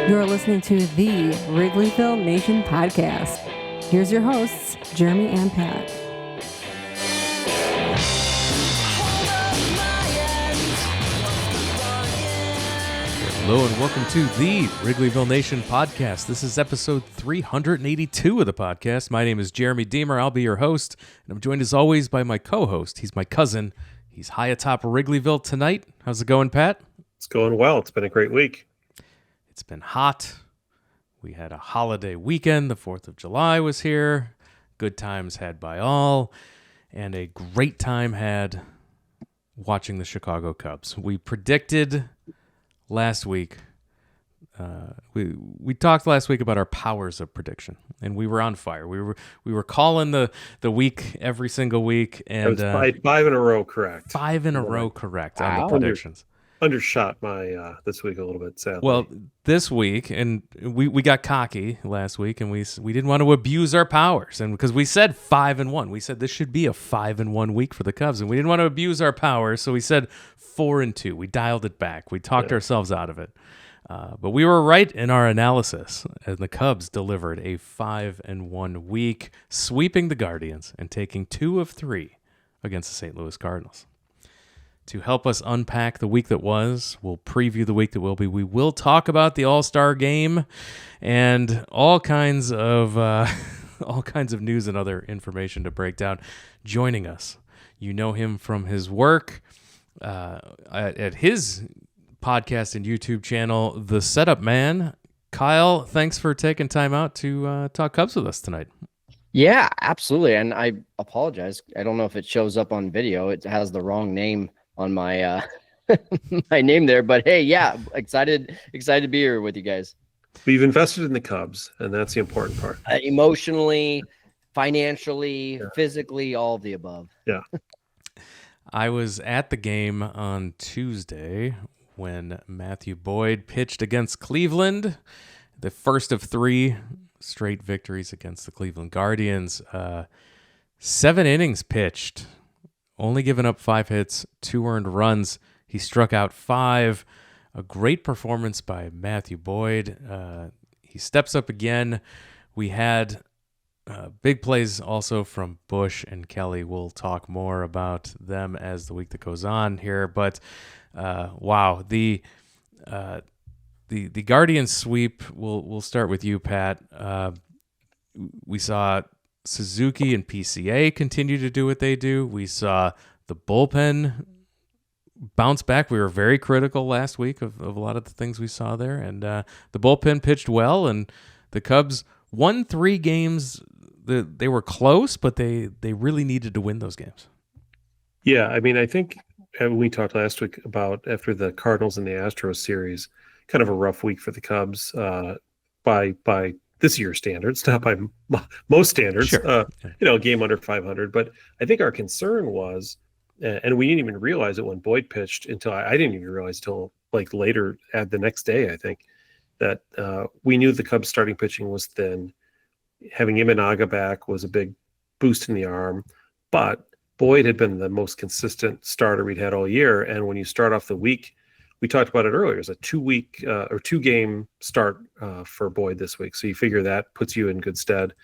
You're listening to the Wrigleyville Nation podcast. Here's your hosts, Jeremy and Pat. Hello and welcome to the Wrigleyville Nation podcast. This is episode 382 of the podcast. My name is Jeremy Deemer. I'll be your host, and I'm joined as always by my co-host. He's my cousin. He's high atop Wrigleyville tonight. How's it going, Pat? It's going well. It's been a great week. It's been hot. We had a holiday weekend. The 4th of July was here. Good times had by all, and a great time had watching the Chicago Cubs. We predicted last week, we talked last week about our powers of prediction, and we were on fire. We were calling the week every single week, and five in a row correct. 5 in a row correct on the predictions. Undershot my this week a little bit, sadly. Well, this week, and we got cocky last week, and we didn't want to abuse our powers, and because we said 5-1, we said this should be a 5-1 week for the Cubs, and we didn't want to abuse our powers, so we said 4-2. We dialed it back. We talked ourselves out of it, but we were right in our analysis, and the Cubs delivered a 5-1 week, sweeping the Guardians and taking 2 of 3 against the St. Louis Cardinals. To help us unpack the week that was, we'll preview the week that will be. We will talk about the All-Star Game and all kinds of news and other information to break down. Joining us, you know him from his work at his podcast and YouTube channel, The Setup Man. Kyle, thanks for taking time out to talk Cubs with us tonight. Yeah, absolutely. And I apologize. I don't know if it shows up on video. It has the wrong name on my my name there, but hey, yeah, excited to be here with you guys. We've invested in the Cubs, and that's the important part. Emotionally, financially, physically, all of the above. Yeah. I was at the game on Tuesday when Matthew Boyd pitched against Cleveland, the first of 3 straight victories against the Cleveland Guardians. 7 innings pitched, only given up 5 hits, 2 earned runs. He struck out 5. A great performance by Matthew Boyd. He steps up again. We had big plays also from Busch and Kelly. We'll talk more about them as the week that goes on here. But wow, the Guardians sweep. We'll start with you, Pat. We saw Suzuk and PCA continue to do what they do. We saw the bullpen bounce back. We were very critical last week of a lot of the things we saw there, and the bullpen pitched well, and the Cubs won 3 games. They were close, but they really needed to win those games. Yeah, I mean, I think we talked last week about after the Cardinals and the Astros series, kind of a rough week for the Cubs by this year's standards, not by most standards, sure. Game under 500. But I think our concern was, and we didn't even realize it when Boyd pitched until I didn't even realize until like later at the next day, I think, that we knew the Cubs starting pitching was thin. Having Imanaga back was a big boost in the arm, but Boyd had been the most consistent starter we'd had all year. And when you start off the week, we talked about it earlier, it's a 2-week or 2-game start for Boyd this week. So you figure that puts you in good stead.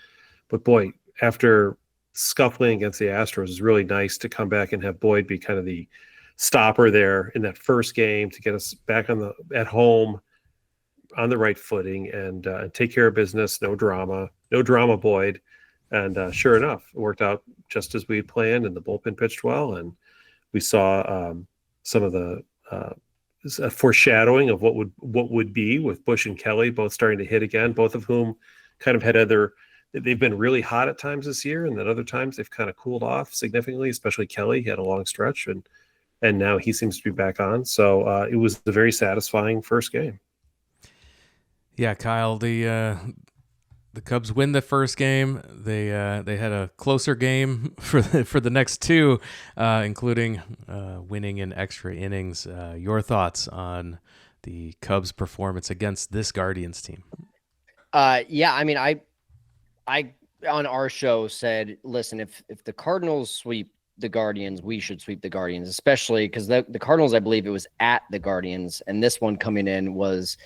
But boy, after scuffling against the Astros, it's really nice to come back and have Boyd be kind of the stopper there in that first game to get us back at home on the right footing and take care of business. No drama Boyd. And sure enough, it worked out just as we had planned, and the bullpen pitched well. And we saw some of the a foreshadowing of what would be with Busch and Kelly both starting to hit again, both of whom kind of had they've been really hot at times this year, and then other times they've kind of cooled off significantly, especially Kelly. He had a long stretch, and now he seems to be back on. So it was a very satisfying first game. Yeah, Kyle, the Cubs win the first game. They had a closer game for the next 2, including winning in extra innings. Your thoughts on the Cubs' performance against this Guardians team? Yeah, I mean, I on our show said, listen, if the Cardinals sweep the Guardians, we should sweep the Guardians, especially because the Cardinals, I believe it was at the Guardians, and this one coming in was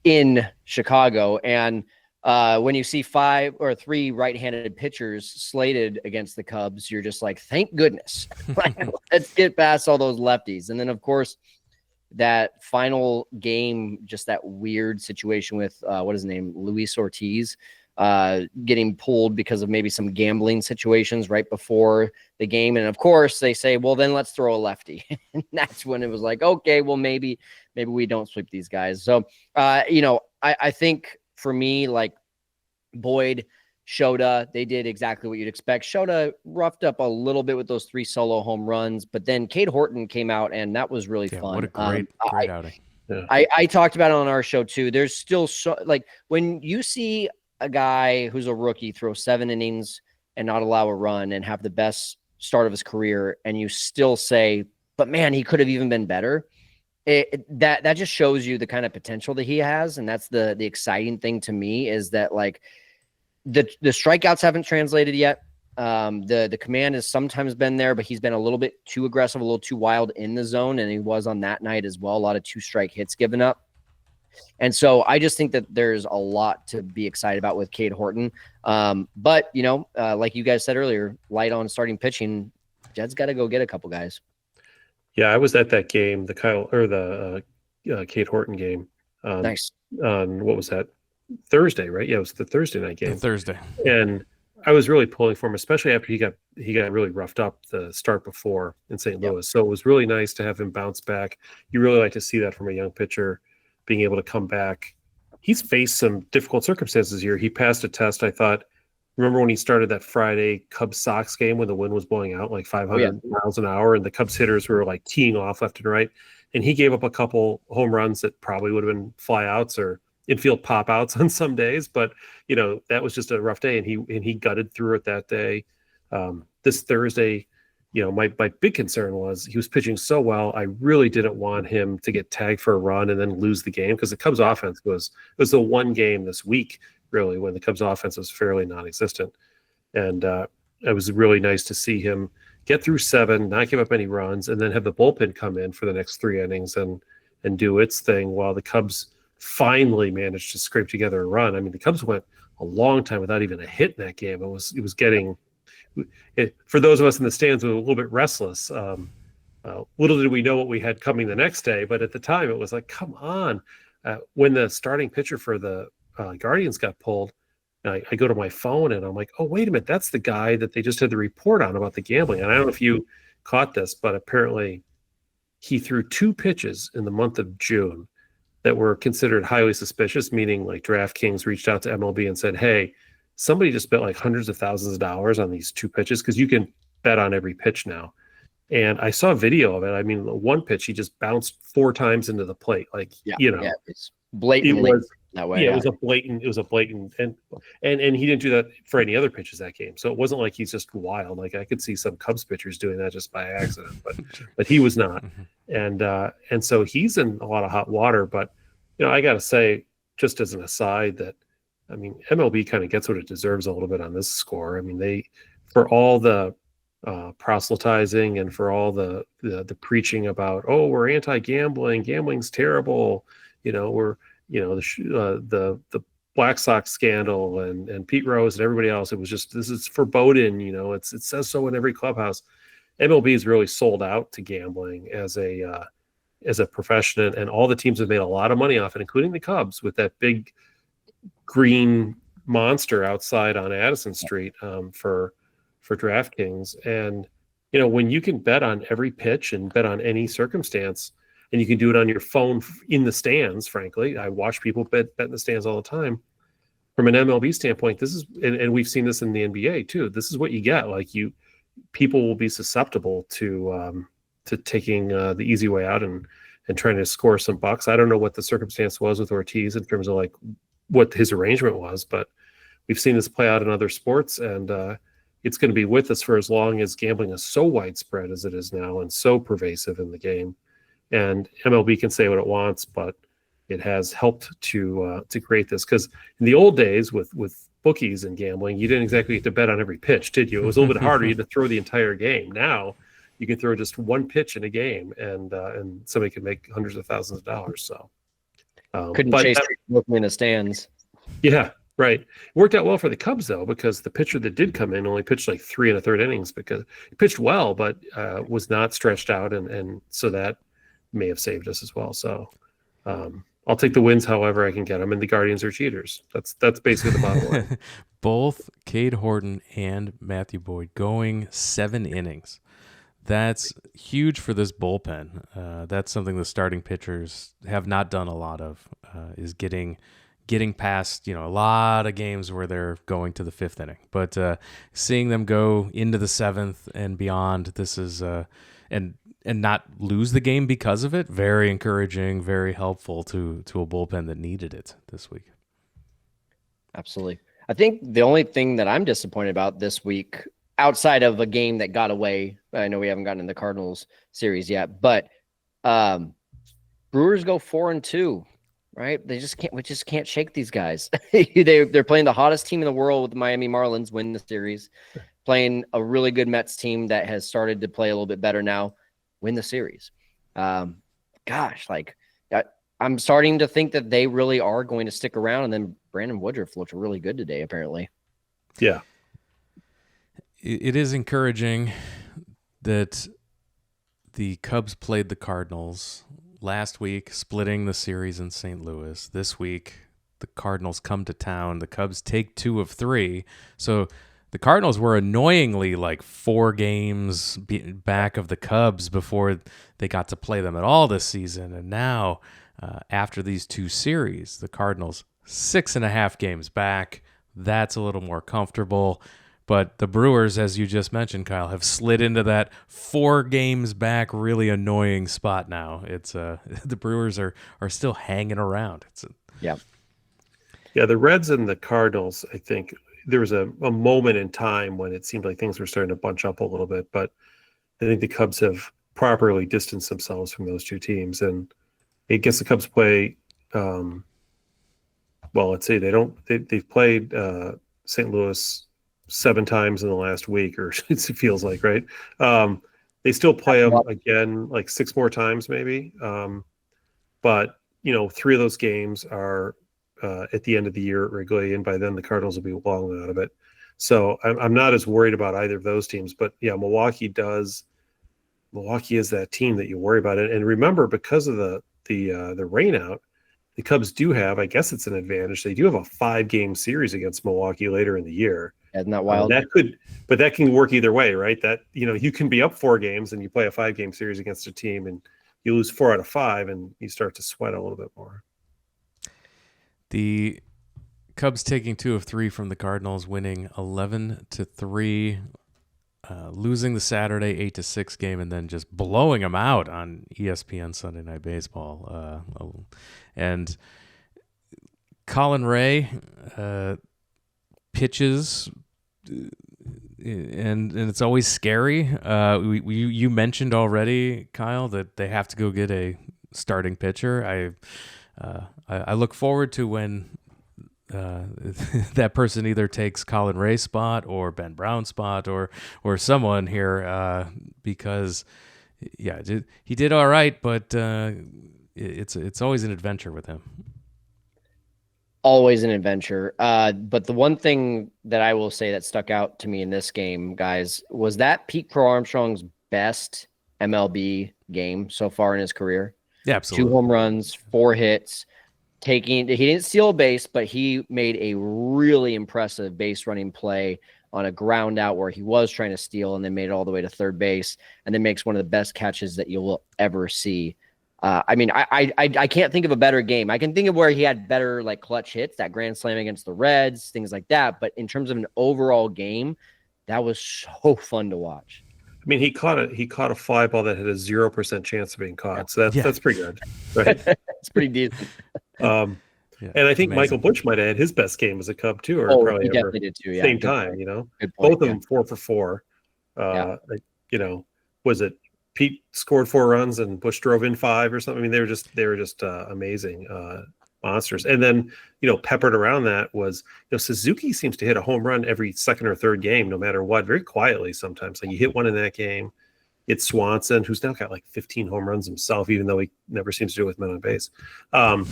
in Chicago. And when you see 5 or 3 right-handed pitchers slated against the Cubs, you're just like, thank goodness. Like, let's get past all those lefties. And then, of course, that final game, just that weird situation with what is his name, Luis Ortiz, getting pulled because of maybe some gambling situations right before the game. And of course they say, well, then let's throw a lefty. And that's when it was like, okay, well, maybe we don't sweep these guys. So, I think for me, like Boyd, Shota, they did exactly what you'd expect. Shota roughed up a little bit with those 3 solo home runs, but then Cade Horton came out, and that was really fun. What a great outing. Yeah. I talked about it on our show too. There's still like when you see a guy who's a rookie throw 7 innings and not allow a run and have the best start of his career, and you still say, but man, he could have even been better. That just shows you the kind of potential that he has. And that's the exciting thing to me, is that like the strikeouts haven't translated yet. The command has sometimes been there, but he's been a little bit too aggressive, a little too wild in the zone. And he was on that night as well. A lot of 2-strike hits given up. And so I just think that there's a lot to be excited about with Cade Horton. But like you guys said earlier, light on starting pitching, Jed's got to go get a couple guys. Yeah, I was at that game, the Cade Horton game. Nice. On what was that? Thursday, right? Yeah, it was the Thursday night game. Thursday. And I was really pulling for him, especially after he got really roughed up the start before in St. Louis. So it was really nice to have him bounce back. You really like to see that from a young pitcher, being able to come back. He's faced some difficult circumstances here. He passed a test, I thought. Remember when he started that Friday Cubs-Sox game when the wind was blowing out like 500 miles an hour and the Cubs hitters were like teeing off left and right? And he gave up a couple home runs that probably would have been flyouts or infield pop-outs on some days. But, that was just a rough day, and he gutted through it that day. This Thursday, my big concern was he was pitching so well. I really didn't want him to get tagged for a run and then lose the game, because the Cubs offense was the one game this week, really, when the Cubs offense was fairly non-existent. And it was really nice to see him get through 7, not give up any runs, and then have the bullpen come in for the next 3 innings and do its thing while the Cubs finally managed to scrape together a run. I mean, the Cubs went a long time without even a hit in that game. It was getting, for those of us in the stands, we were a little bit restless. Little did we know what we had coming the next day, but at the time it was like, come on. When the starting pitcher for the Guardians got pulled, I go to my phone and I'm like, oh, wait a minute, that's the guy that they just had the report on about the gambling. And I don't know if you caught this, but apparently he threw 2 pitches in the month of June that were considered highly suspicious, meaning like DraftKings reached out to MLB and said, hey, somebody just bet like hundreds of thousands of dollars on these 2 pitches, because you can bet on every pitch now. And I saw a video of it. I mean, the one pitch, he just bounced 4 times into the plate. Like, it's blatantly that way. Yeah, it was a blatant, and he didn't do that for any other pitches that game. So it wasn't like he's just wild. Like I could see some Cubs pitchers doing that just by accident, but he was not. And so he's in a lot of hot water. But I got to say, just as an aside, that I mean, MLB kind of gets what it deserves a little bit on this score. I mean, they, for all the proselytizing and for all the preaching about, oh, we're anti-gambling, gambling's terrible, we're the Black Sox scandal and Pete Rose and everybody else, it was just, this is foreboding, it says so in every clubhouse. MLB is really sold out to gambling as a profession, and all the teams have made a lot of money off it, including the Cubs with that big green monster outside on Addison Street for DraftKings. And when you can bet on every pitch and bet on any circumstance, and you can do it on your phone in the stands, frankly, I watch people bet in the stands all the time. From an MLB standpoint, this is, and we've seen this in the NBA too, this is what you get. Like people will be susceptible to taking the easy way out and trying to score some bucks. I don't know what the circumstance was with Ortiz in terms of like what his arrangement was, but we've seen this play out in other sports, and it's going to be with us for as long as gambling is so widespread as it is now and so pervasive in the game. And MLB can say what it wants, but it has helped to create this. Because in the old days with bookies and gambling, you didn't exactly get to bet on every pitch, did you? It was a little bit harder. You had to throw the entire game. Now you can throw just one pitch in a game, and somebody can make hundreds of thousands of dollars. So Couldn't but chase that, them in the stands. yeah, right. It worked out well for the Cubs though, because the pitcher that did come in only pitched like 3 1/3 innings because he pitched well, but was not stretched out, and so that may have saved us as well. So I'll take the wins however I can get them, and the Guardians are cheaters. That's basically the bottom line. Both Cade Horton and Matthew Boyd going 7 innings. That's huge for this bullpen. That's something the starting pitchers have not done a lot of, is getting past, a lot of games where they're going to the 5th inning. But seeing them go into the 7th and beyond, this is and not lose the game because of it, very encouraging, very helpful to a bullpen that needed it this week. Absolutely. I think the only thing that I'm disappointed about this week, outside of a game that got away, I know we haven't gotten in the Cardinals series yet, but Brewers go 4-2, right? We just can't shake these guys. They're playing the hottest team in the world with the Miami Marlins, win the series, playing a really good Mets team that has started to play a little bit better now, win the series. I'm starting to think that they really are going to stick around, and then Brandon Woodruff looked really good today, apparently. Yeah. It is encouraging that the Cubs played the Cardinals last week, splitting the series in St. Louis. This week, the Cardinals come to town. The Cubs take 2 of 3. So the Cardinals were annoyingly like 4 games back of the Cubs before they got to play them at all this season. And now, after these 2 series, the Cardinals 6.5 games back. That's a little more comfortable. But the Brewers, as you just mentioned, Kyle, have slid into that 4 games back, really annoying spot now. It's the Brewers are still hanging around. Yeah, the Reds and the Cardinals, I think there was a moment in time when it seemed like things were starting to bunch up a little bit, but I think the Cubs have properly distanced themselves from those 2 teams. And I guess the Cubs play, let's see, they've played St. Louis 7 times in the last week, or it feels like, right? They still play them again like 6 more times maybe. But 3 of those games are at the end of the year at Wrigley, and by then the Cardinals will be long out of it. So I'm not as worried about either of those teams. But yeah, Milwaukee is that team that you worry about it. And remember, because of the rain out, the Cubs do have, I guess it's an advantage. They do have a 5-game series against Milwaukee later in the year. Isn't that wild? That can work either way, right? That, you can be up 4 games and you play a 5-game series against a team and you lose 4 out of 5 and you start to sweat a little bit more. The Cubs taking 2 of 3 from the Cardinals, winning 11-3, losing the Saturday 8-6 game, and then just blowing them out on ESPN Sunday Night Baseball. And Colin Ray pitches, and it's always scary. You mentioned already, Kyle, that they have to go get a starting pitcher. I look forward to when that person either takes Colin Ray's spot or Ben Brown's spot or someone here, because he did all right, but it's always an adventure with him. Always an adventure. But the one thing that I will say that stuck out to me in this game, guys, was that Pete Crow Armstrong's best MLB game so far in his career. Yeah, absolutely. 2 home runs, 4 hits. He didn't steal a base, but he made a really impressive base running play on a ground out where he was trying to steal and then made it all the way to third base, and then makes one of the best catches that you will ever see. I can't think of a better game. I can think of where he had better like clutch hits, that grand slam against the Reds, things like that. But in terms of an overall game, that was so fun to watch. I mean, he caught a fly ball that had a 0% chance of being caught. So that's pretty good, right? It's pretty decent. And I think Michael Busch might have had his best game as a Cub too, or probably he definitely did too. Yeah, same time, Good point, both of them 4 for 4. Was it Pete scored 4 runs and Busch drove in 5 or something? I mean, they were just amazing monsters. And then peppered around that was Suzuki seems to hit a home run every second or third game, no matter what, very quietly sometimes. Like you hit one in that game, It's Swanson, who's now got like 15 home runs himself, even though he never seems to do it with men on base. And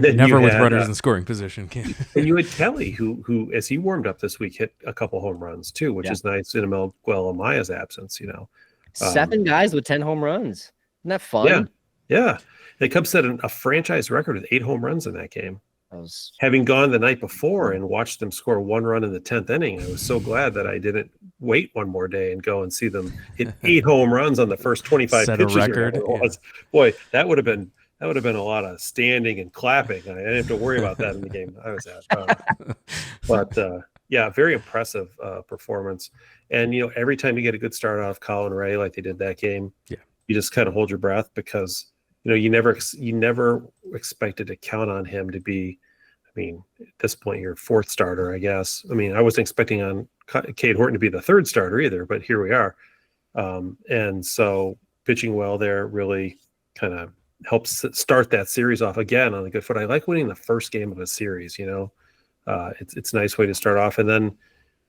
then never with had, runners in scoring position. and you had Kelly, who as he warmed up this week, hit a couple home runs too, which is nice in Miguel Amaya's absence. 7 guys with 10 home runs. Isn't that fun? Yeah. The Cubs set a franchise record with 8 home runs in that game. Was... Having gone the night before and watched them score 1 run in the 10th inning, I was so glad that I didn't wait one more day and go and see them hit 8 home runs on the first 25 set pitches. A record. Boy, that would have been a lot of standing and clapping. I didn't have to worry about that in the game I was at. But very impressive performance. And every time you get a good start out of Colin Ray like they did that game, you just kind of hold your breath because you never expected to count on him to be. I mean, at this point, your 4th starter, I guess. I mean, I wasn't expecting on Cade Horton to be the 3rd starter either, but here we are. And so pitching well there really kind of helps start that series off again on a good foot. I like winning the first game of a series. It's a nice way to start off, and then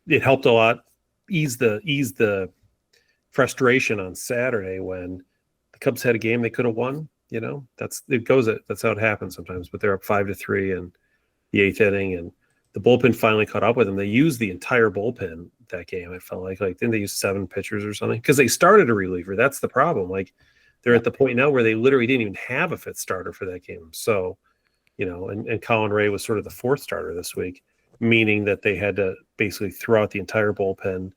it helped a lot ease the frustration on Saturday when the Cubs had a game they could have won. That's how it happens sometimes. But they're up 5-3 in the 8th inning, and the bullpen finally caught up with them. They used the entire bullpen that game. I felt like didn't they use 7 pitchers or something? Because they started a reliever. That's the problem. Like they're at the point now where they literally didn't even have a 5th starter for that game. So, and Colin Ray was sort of the 4th starter this week, meaning that they had to basically throw out the entire bullpen.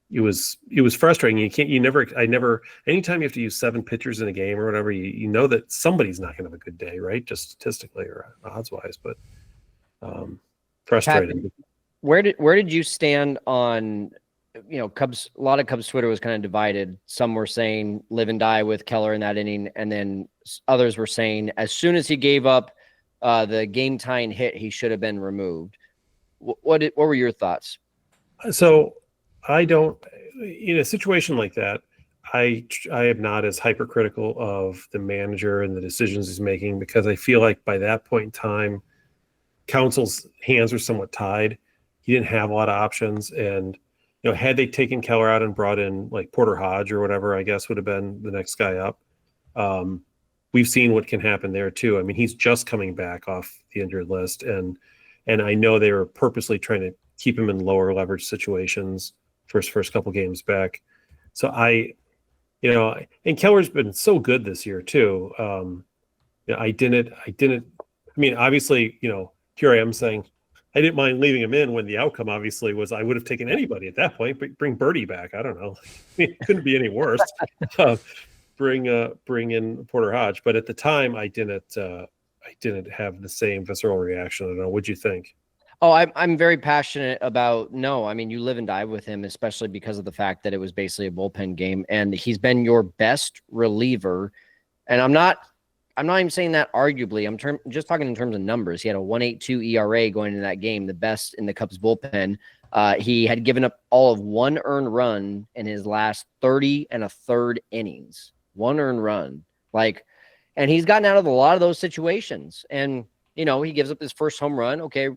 It was frustrating. Anytime you have to use 7 pitchers in a game or whatever, you know that somebody's not going to have a good day, right? Just statistically or odds wise, but frustrating. Pat, where did you stand on, Cubs? A lot of Cubs Twitter was kind of divided. Some were saying live and die with Keller in that inning. And then others were saying as soon as he gave up the game tying hit, he should have been removed. What were your thoughts? So I don't, in a situation like that, I am not as hypercritical of the manager and the decisions he's making, because I feel like by that point in time, Council's hands are somewhat tied. He didn't have a lot of options, and had they taken Keller out and brought in like Porter Hodge or whatever, I guess would have been the next guy up. We've seen what can happen there too. I mean, he's just coming back off the injured list, and I know they were purposely trying to keep him in lower leverage situations for his first couple games back. So and Keller's been so good this year too. I mean, obviously, here I am saying I didn't mind leaving him in when the outcome obviously was I would have taken anybody at that point, but bring Birdie back. I don't know. It couldn't be any worse. Bring in Porter Hodge. But at the time I didn't have the same visceral reaction. I don't know. What'd you think? Oh, I'm very passionate about you live and die with him, especially because of the fact that it was basically a bullpen game, and he's been your best reliever. And I'm not even saying that arguably. I'm just talking in terms of numbers. He had a 1.82 ERA going into that game, the best in the Cubs bullpen. He had given up all of 1 earned run in his last 30 1/3 innings. 1 earned run, and he's gotten out of a lot of those situations. And he gives up his first home run. Okay.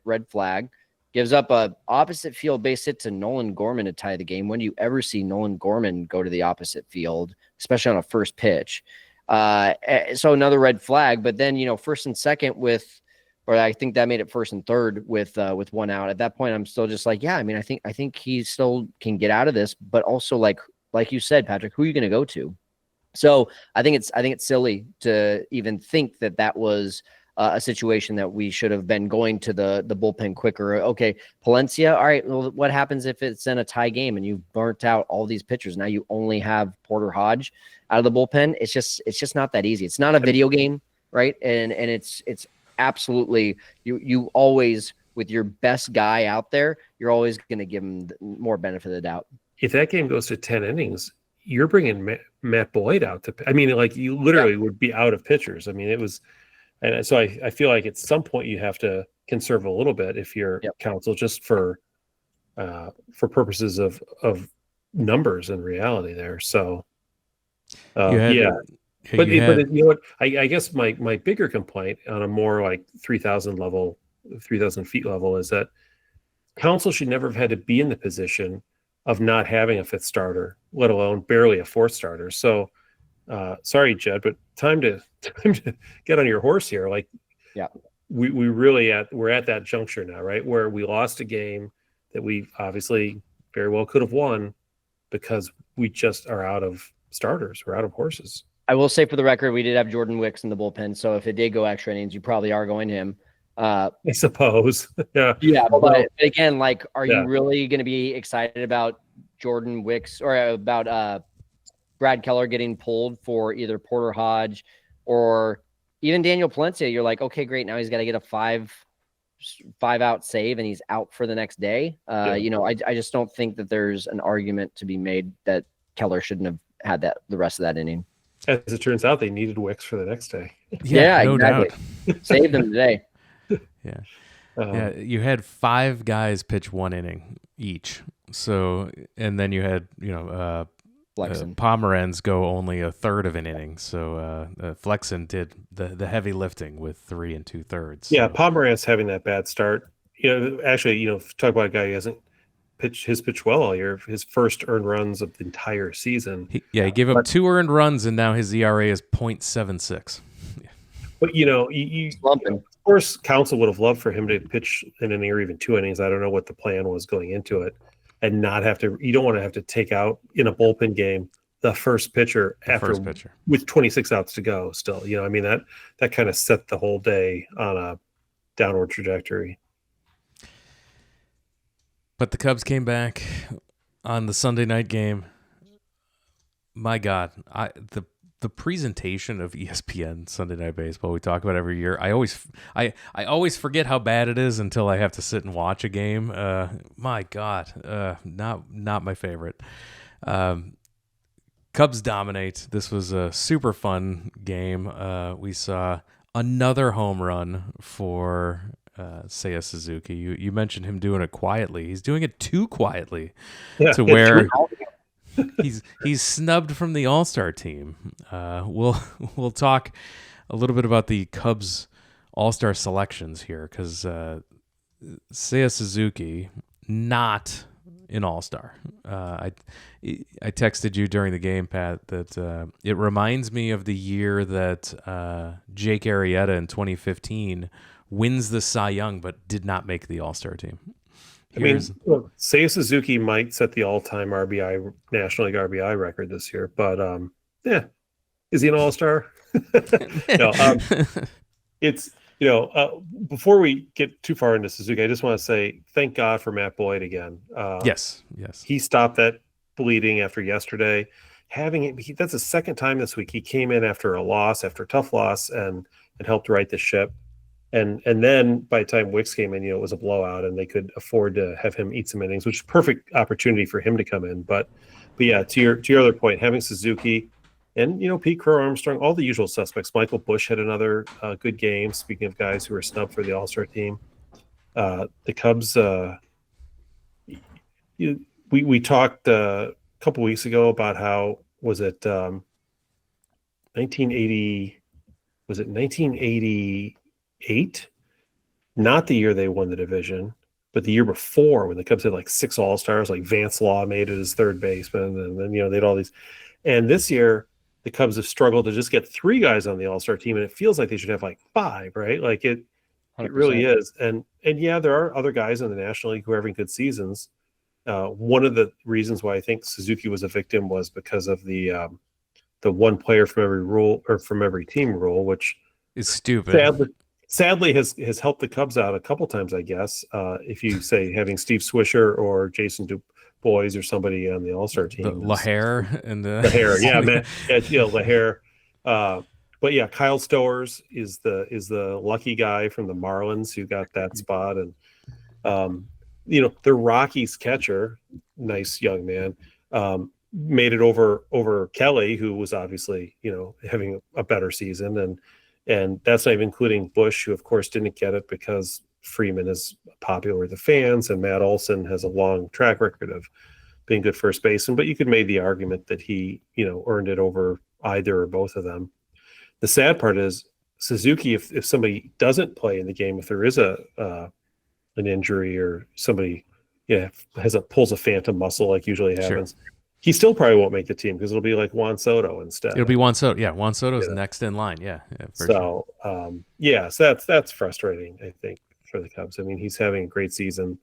Red flag, gives up a opposite field base hit to Nolan Gorman to tie the game. When do you ever see Nolan Gorman go to the opposite field, especially on a first pitch? So another red flag, but then, first and second I think that made it first and third with 1 out. At that point, I'm still just like, I think he still can get out of this, but also like you said, Patrick, who are you going to go to? So I think it's silly to even think that was a situation that we should have been going to the bullpen quicker. Okay, Palencia. All right. Well, what happens if it's in a tie game and you've burnt out all these pitchers? Now you only have Porter Hodge out of the bullpen. It's just not that easy. It's not a video game, right? And it's absolutely you always, with your best guy out there, you're always going to give him more benefit of the doubt. If that game goes to 10 innings, you're bringing Matt Boyd out you literally would be out of pitchers. I mean, it was. And so I feel like at some point you have to conserve a little bit if you're Council, just for purposes of numbers and reality there. So But you know what? I guess my bigger complaint on a more like 3,000 feet level is that Council should never have had to be in the position of not having a fifth starter, let alone barely a fourth starter. So sorry, Jed, but time to get on your horse here. Like, Yeah. we're at that juncture now, right? Where we lost a game that we obviously very well could have won because we just are out of starters. We're out of horses. I will say for the record, we did have Jordan Wicks in the bullpen. So if it did go extra innings, you probably are going him. I suppose. Yeah. Yeah. But again, like, are Yeah. you really going to be excited about Jordan Wicks or about Brad Keller getting pulled for either Porter Hodge or even Daniel Palencia? You're like, okay, great. Now he's got to get a five out save and he's out for the next day. You know, I just don't think that there's an argument to be made that Keller shouldn't have had the rest of that inning. As it turns out, they needed Wicks for the next day. Yeah, no exactly. doubt. Saved them today. Yeah. Yeah, you had 5 guys pitch 1 inning each. So, and then you had, Pomeranz go only a third of an inning. So Flexen did the heavy lifting with 3 2/3. Yeah, Pomeranz having that bad start. Actually, talk about a guy who hasn't pitched well all year. His first earned runs of the entire season. He gave up 2 earned runs, and now his ERA is .76. But of course, Counsell would have loved for him to pitch an inning or even 2 innings. I don't know what the plan was going into it, and not have to. You don't want to have to take out in a bullpen game the first pitcher with 26 outs to go. Still, I mean that kind of set the whole day on a downward trajectory. But the Cubs came back on the Sunday night game. My God, the presentation of ESPN Sunday Night Baseball we talk about every year. I always forget how bad it is until I have to sit and watch a game. My God, not my favorite. Cubs dominate. This was a super fun game. We saw another home run for Seiya Suzuki. You mentioned him doing it quietly. He's doing it too quietly to where he's snubbed from the All-Star team. We'll talk a little bit about the Cubs All-Star selections here because Seiya Suzuki not an All-Star. I texted you during the game, Pat, that it reminds me of the year that Jake Arrieta in 2015 wins the Cy Young but did not make the All-Star team. Seiya Suzuki might set the all-time National League RBI record this year, but is he an All-Star? No, it's before we get too far into Suzuki, I just want to say thank God for Matt Boyd again. Yes, he stopped that bleeding after yesterday. That's the second time this week he came in after a tough loss, and helped right the ship. And then by the time Wicks came in, it was a blowout, and they could afford to have him eat some innings, which is a perfect opportunity for him to come in. But yeah, to your other point, having Suzuki and Pete Crow, Armstrong, all the usual suspects. Michael Busch had another good game. Speaking of guys who were snubbed for the All-Star team, the Cubs. We talked a couple weeks ago about how was it 1980? Was it 1988? Not the year they won the division, but the year before when the Cubs had like 6 All-Stars, like Vance Law made it as third baseman, and then they had all these. And this year, the Cubs have struggled to just get 3 guys on the All-Star team, and it feels like they should have like 5, right? Like it 100%. It really is. And yeah, there are other guys in the National League who are having good seasons. One of the reasons why I think Suzuki was a victim was because of the one player from every rule or from every team rule, which is stupid. Sadly has helped the Cubs out a couple times, I guess. If you say having Steve Swisher or Jason Dubois or somebody on the All-Star team, Lahair and Lahair, yeah, man, Lahair. But yeah, Kyle Stowers is the lucky guy from the Marlins who got that spot, and the Rockies catcher, nice young man, made it over Kelly, who was obviously having a better season, and that's not even including Busch, who of course didn't get it because Freeman is popular with the fans, and Matt Olson has a long track record of being good first baseman. But you could make the argument that he earned it over either or both of them. The sad part is Suzuki, if somebody doesn't play in the game, if there is an injury or somebody pulls a phantom muscle like usually happens. Sure. He still probably won't make the team because it'll be like Juan Soto instead. It'll be Juan Soto. Yeah, Juan Soto's next in line. Yeah. So so that's frustrating, I think, for the Cubs. I mean, he's having a great season.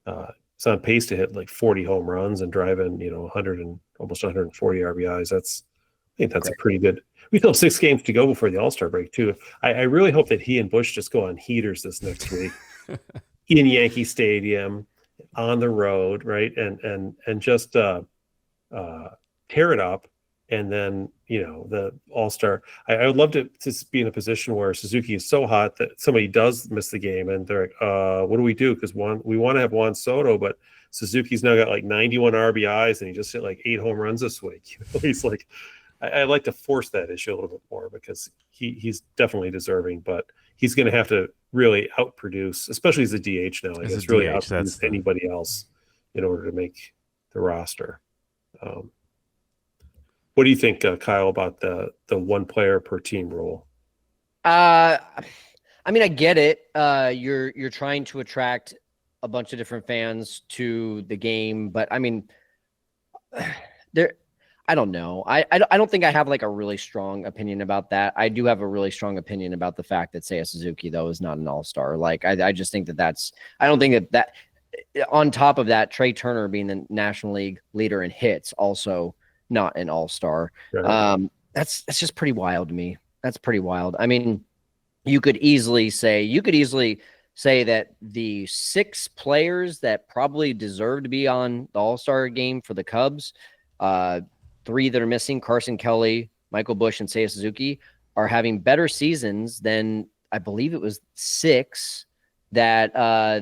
He's on pace to hit like 40 home runs and drive in, 100 and almost 140 RBIs. I think that's a pretty good. We still have 6 games to go before the All-Star break too. I really hope that he and Busch just go on heaters this next week in Yankee Stadium on the road, right? And just tear it up. And then, the All-Star, I would love to be in a position where Suzuki is so hot that somebody does miss the game and they're like, what do we do? Because we want to have Juan Soto, but Suzuki's now got like 91 RBIs and he just hit like 8 home runs this week. He's like, I'd like to force that issue a little bit more because he's definitely deserving, but he's going to have to really outproduce, especially as a DH now, I guess, really outproduce anybody else in order to make the roster. What do you think, Kyle, about the 1 player per team rule? I mean, I get it. You're trying to attract a bunch of different fans to the game, but I mean, I don't know. I don't think I have like a really strong opinion about that. I do have a really strong opinion about the fact that Seiya Suzuki, though, is not an all-star. Like, I just think I don't think that on top of that, Trey Turner being the National League leader in hits, also not an all-star. Right. That's just pretty wild to me. That's pretty wild. I mean, you could easily say that the 6 players that probably deserve to be on the All-Star game for the Cubs, 3 that are missing, Carson Kelly, Michael Busch, and Seiya Suzuki, are having better seasons than I believe it was 6 that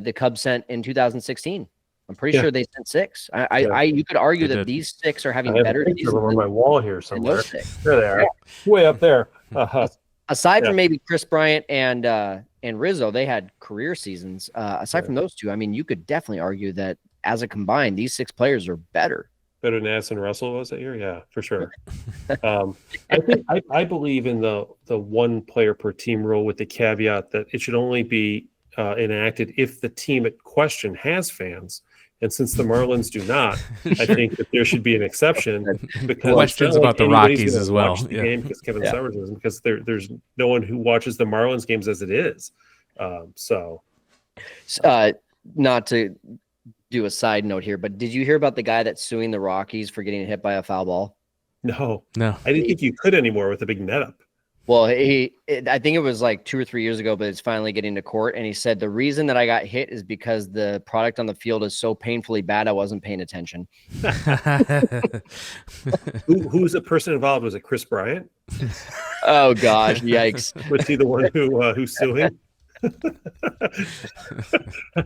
the Cubs sent in 2016. I'm pretty sure they sent 6. You could argue that these 6 are having better seasons on my wall here somewhere. There they are, way up there. Aside from maybe Chris Bryant and Rizzo, they had career seasons. Aside from those 2, I mean, you could definitely argue that as a combined, these 6 players are better. Better than Addison Russell was that year? Yeah, for sure. I believe in the 1 player per team rule with the caveat that it should only be enacted if the team at question has fans. And since the Marlins do not, I think that there should be an exception. Because questions about the Rockies as well. The game because Kevin Summers isn't, because there's no one who watches the Marlins games as it is. Not to do a side note here, but did you hear about the guy that's suing the Rockies for getting hit by a foul ball? No. I didn't think you could anymore with a big net up. Well, I think it was like 2 or 3 years ago, but it's finally getting to court. And he said, the reason that I got hit is because the product on the field is so painfully bad, I wasn't paying attention. Who's the person involved? Was it Chris Bryant? Oh, gosh. Yikes. Was he the one who's suing?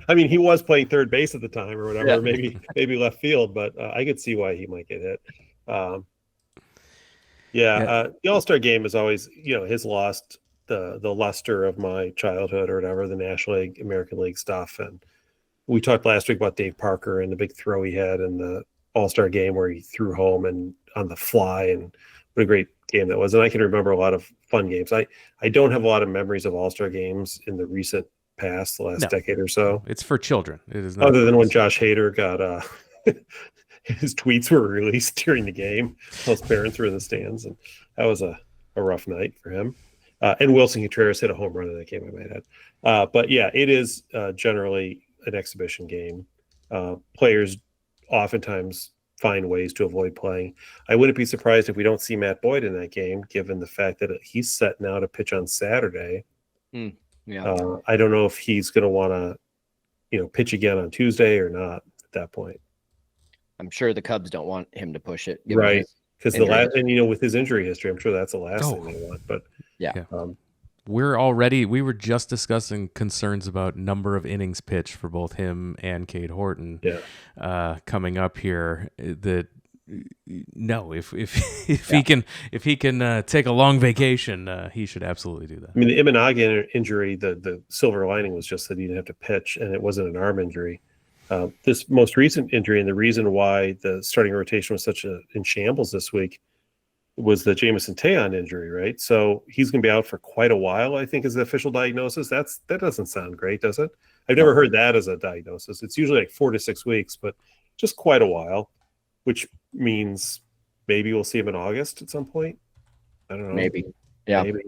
I mean, he was playing third base at the time or whatever, maybe left field, but I could see why he might get hit. The All-Star game is always, has lost the luster of my childhood or whatever, the National League, American League stuff. And we talked last week about Dave Parker and the big throw he had in the All-Star game where he threw home and on the fly, and what a great game that was. And I can remember a lot of fun games. I don't have a lot of memories of All-Star games in the recent past, the last decade or so. It's for children. It is not other than when Josh Hader got his tweets were released during the game. Those parents were in the stands, and that was a rough night for him. And Wilson Contreras hit a home run in that game, I might add. But yeah, it is generally an exhibition game. Players oftentimes find ways to avoid playing. I wouldn't be surprised if we don't see Matt Boyd in that game, given the fact that he's set now to pitch on Saturday. I don't know if he's going to want to, pitch again on Tuesday or not at that point. I'm sure the Cubs don't want him to push it. Right. Because with his injury history, I'm sure that's the last thing they want. But we were just discussing concerns about number of innings pitched for both him and Cade Horton coming up here. If he can take a long vacation, he should absolutely do that. I mean, the Imanaga injury, the silver lining was just that he didn't have to pitch, and it wasn't an arm injury. This most recent injury, and the reason why the starting rotation was such in shambles this week, was the Jameson Taillon injury, right? So he's going to be out for quite a while, I think, is the official diagnosis. That doesn't sound great, does it? I've never heard that as a diagnosis. It's usually like 4 to 6 weeks, but just quite a while, which means maybe we'll see him in August at some point. I don't know. Maybe. Yeah. Maybe.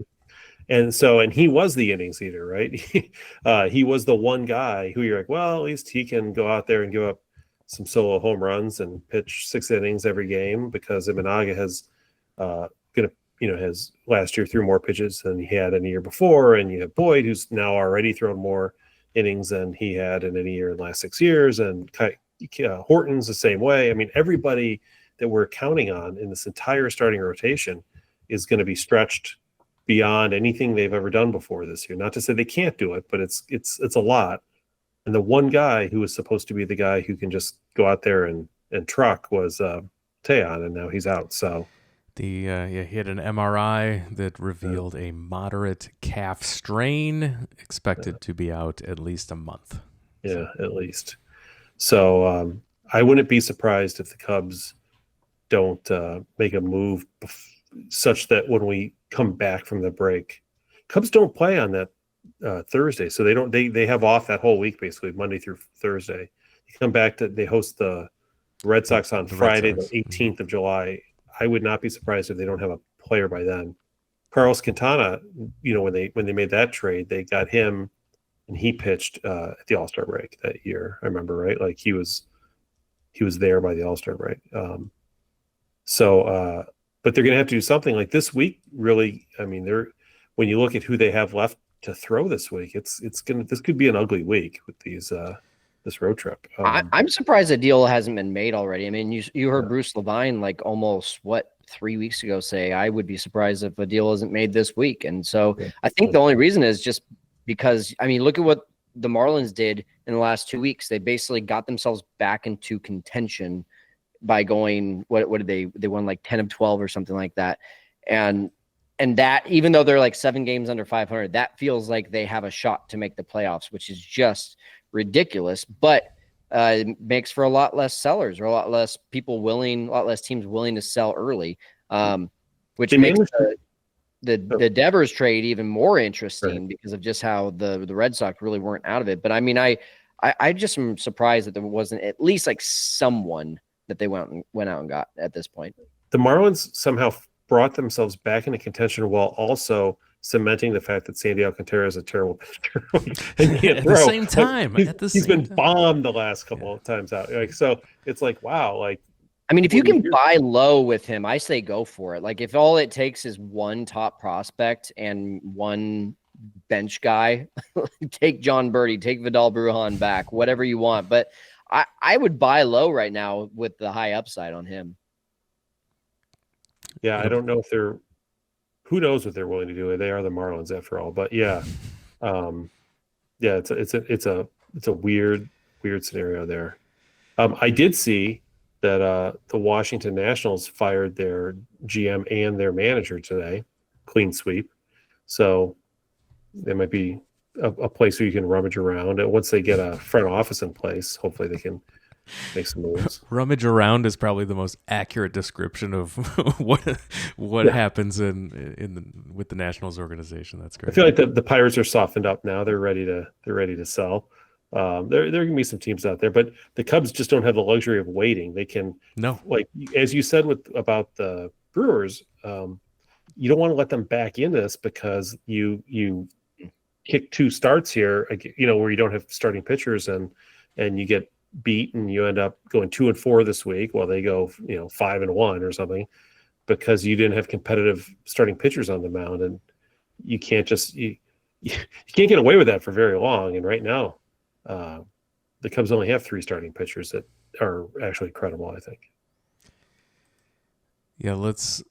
And he was the innings eater, right? He was the one guy who you're like, well, at least he can go out there and give up some solo home runs and pitch 6 innings every game, because Imanaga has has last year threw more pitches than he had in the year before, and you have Boyd, who's now already thrown more innings than he had in any year in the last 6 years, and Horton's the same way. I mean, everybody that we're counting on in this entire starting rotation is going to be stretched beyond anything they've ever done before this year. Not to say they can't do it, but it's a lot. And the one guy who was supposed to be the guy who can just go out there and truck was Teon, and now he's out. So he had an MRI that revealed a moderate calf strain, expected to be out at least a month. Yeah, at least. So I wouldn't be surprised if the Cubs don't make a move such that when we come back from the break, Cubs don't play on that Thursday, so they have off that whole week, basically Monday through Thursday. They host the Red Sox on Friday, the 18th of July. I would not be surprised if they don't have a player by then. Carlos Quintana, when they made that trade, they got him, and he pitched at the All-Star break that year. I remember, right? Like he was there by the All-Star break. But they're going to have to do something like this week. Really, I mean, when you look at who they have left to throw this week, this could be an ugly week with this road trip. I'm surprised the deal hasn't been made already. I mean, you heard Bruce Levine like almost 3 weeks ago say, I would be surprised if a deal isn't made this week. And so I think the only reason is just because, I mean, look at what the Marlins did in the last 2 weeks. They basically got themselves back into contention by going, what did they won like 10 of 12 or something like that. And that, even though they're like 7 games under 500, that feels like they have a shot to make the playoffs, which is just ridiculous, but it makes for a lot less sellers, or a lot less teams willing to sell early, which makes the Devers trade even more interesting because of just how the Red Sox really weren't out of it. But I mean, I just am surprised that there wasn't at least like someone that they went out and got at this point. The Marlins somehow brought themselves back into contention while also cementing the fact that Sandy Alcantara is a terrible pitcher. At the same time, he's been bombed the last couple of times out. Like, so it's like, wow. Like, I mean, if you can buy low with him, I say go for it. Like, if all it takes is one top prospect and one bench guy, take John Birdie, take Vidal Brujan back, whatever you want. But I would buy low right now with the high upside on him. Yeah, I don't know if they're. Who knows what they're willing to do? They are the Marlins after all. But yeah, it's a weird scenario there. I did see that the Washington Nationals fired their GM and their manager today, clean sweep. So there might be a place where you can rummage around. And once they get a front office in place, hopefully they can make some moves. Rummage around is probably the most accurate description of what happens with the Nationals organization. That's great. I feel like the Pirates are softened up now. They're ready to sell. There can be some teams out there, but the Cubs just don't have the luxury of waiting. They can like as you said about the Brewers, you don't want to let them back into this because you kick 2 starts here, where you don't have starting pitchers and you get beat and you end up going 2-4 this week while they go 5-1 or something because you didn't have competitive starting pitchers on the mound, and you can't you can't get away with that for very long. And right now the Cubs only have 3 starting pitchers that are actually credible, I think. Yeah, let's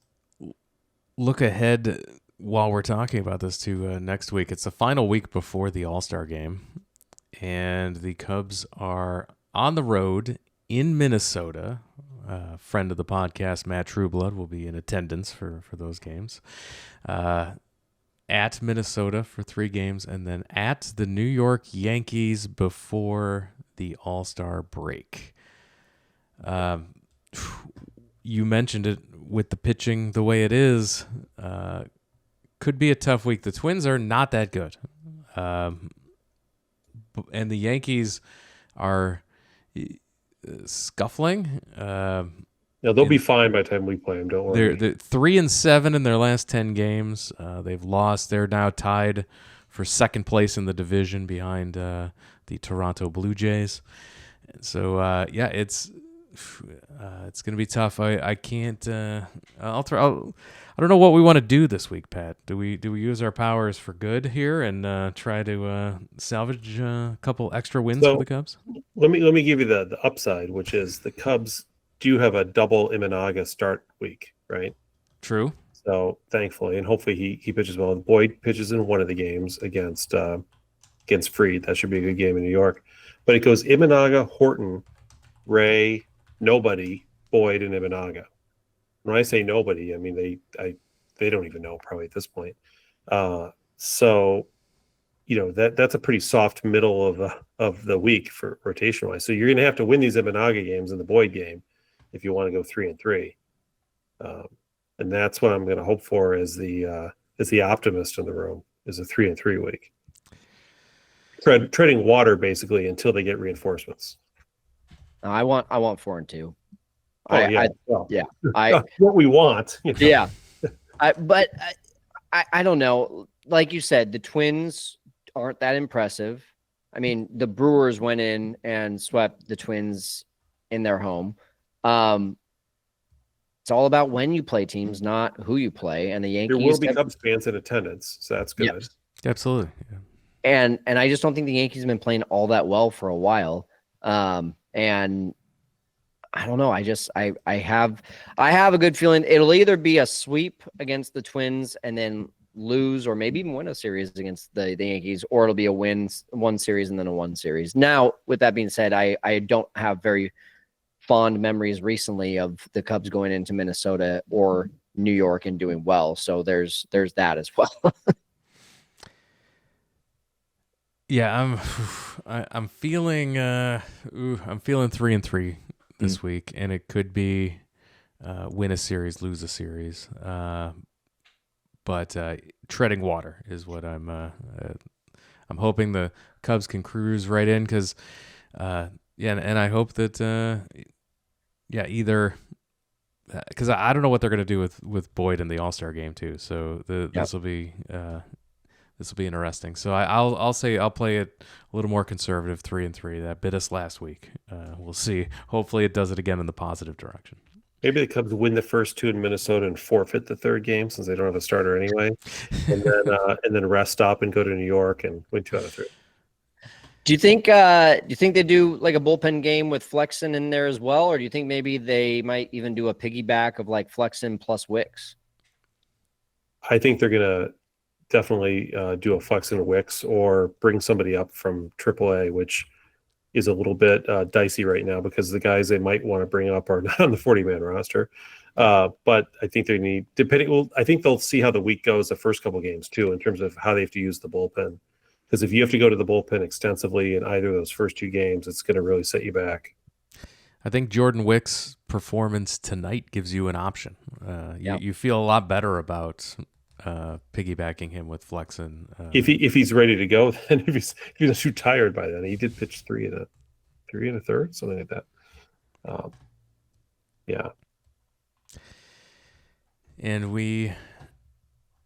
look ahead while we're talking about this to next week. It's the final week before the All-Star game, and the Cubs are on the road in Minnesota. Friend of the podcast, Matt Trueblood, will be in attendance for those games. At Minnesota for 3 games, and then at the New York Yankees before the All-Star break. You mentioned it with the pitching the way it is. Could be a tough week. The Twins are not that good. and the Yankees are scuffling. No, they'll be fine by the time we play them. Don't worry. They're 3-7 in their last 10 games. They've lost. They're now tied for second place in the division behind the Toronto Blue Jays. So it's going to be tough. I can't. I don't know what we want to do this week, Pat. Do we use our powers for good here and try to salvage a couple extra wins for the Cubs? Let me give you the upside, which is the Cubs do have a double Imanaga start week, right? True. So thankfully, and hopefully he pitches well. Boyd pitches in one of the games against Fried. That should be a good game in New York. But it goes Imanaga, Horton, Ray, nobody, Boyd, and Imanaga. When I say nobody, I mean they don't even know probably at this point. So that's a pretty soft middle of the week for rotation wise. So you're going to have to win these Imanaga games and the Boyd game if you want to go 3-3. And that's what I'm going to hope for as the optimist in the room, is a 3-3 week. Treading water basically until they get reinforcements. I want 4-2. That's what we want. Yeah, but I don't know. Like you said, the Twins aren't that impressive. I mean, the Brewers went in and swept the Twins in their home. It's all about when you play teams, not who you play. And the Yankees, there will be Cubs fans in attendance, so that's good. Yes. Absolutely. Yeah. And I just don't think the Yankees have been playing all that well for a while. And I don't know. I have a good feeling it'll either be a sweep against the Twins and then lose, or maybe even win a series against the Yankees, or it'll be a one series and then a one series. Now, with that being said, I don't have very fond memories recently of the Cubs going into Minnesota or New York and doing well. So there's that as well. Yeah, I'm feeling 3-3 this week, and it could be win a series, lose a series. But treading water is what I'm hoping the Cubs can cruise right in, because and I hope that either, because I don't know what they're going to do with Boyd in the All-Star game too. So this will be interesting. So I'll say I'll play it a little more conservative, 3-3. That bit us last week. We'll see. Hopefully it does it again in the positive direction. Maybe the Cubs win the first two in Minnesota and forfeit the third game since they don't have a starter anyway, and then rest up and go to New York and win 2 out of 3. Do you think they do like a bullpen game with Flexen in there as well, or do you think maybe they might even do a piggyback of like Flexen plus Wicks? I think they're gonna definitely do a Flexen Wicks, or bring somebody up from AAA, which is a little bit dicey right now because the guys they might want to bring up are not on the 40-man roster. But I think they need, I think they'll see how the week goes the first couple games too, in terms of how they have to use the bullpen. Because if you have to go to the bullpen extensively in either of those first 2 games, it's going to really set you back. I think Jordan Wick's performance tonight gives you an option. You feel a lot better about piggybacking him with Flexen. If he's ready to go, then if he's not too tired by then. He did pitch 3 and a third, something like that. Yeah. And we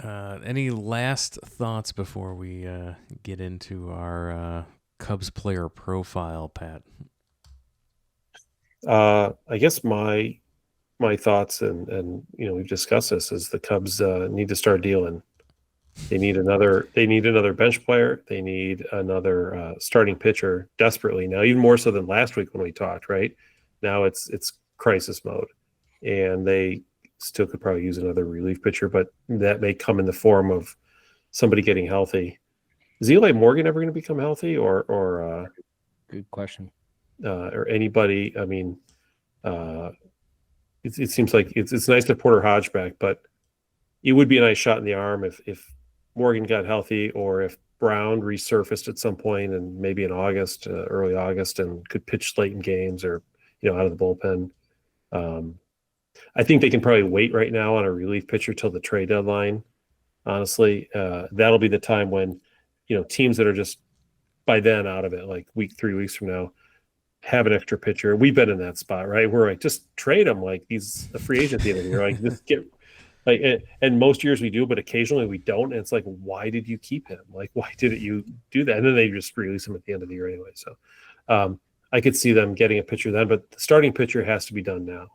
any last thoughts before we get into our Cubs player profile, Pat? I guess my thoughts, and we've discussed this, is the Cubs need to start dealing. They need another bench player. They need another starting pitcher desperately now, even more so than last week when we talked. Right now, it's crisis mode, and they still could probably use another relief pitcher, but that may come in the form of somebody getting healthy. Is Eli Morgan ever going to become healthy, or good question, or anybody? I mean, it seems like it's nice to have Porter Hodge back, but it would be a nice shot in the arm if Morgan got healthy, or if Brown resurfaced at some point and maybe in August, early August, and could pitch late in games, or out of the bullpen. I think they can probably wait right now on a relief pitcher till the trade deadline. Honestly, that'll be the time when teams that are just by then out of it, like 3 weeks from now, have an extra pitcher. We've been in that spot, right? Where like just trade them, like he's a free agent at the end of the year. Like just get like, and most years we do, but occasionally we don't. And it's like, why did you keep him? Like, why didn't you do that? And then they just release him at the end of the year anyway. So I could see them getting a pitcher then, but the starting pitcher has to be done now.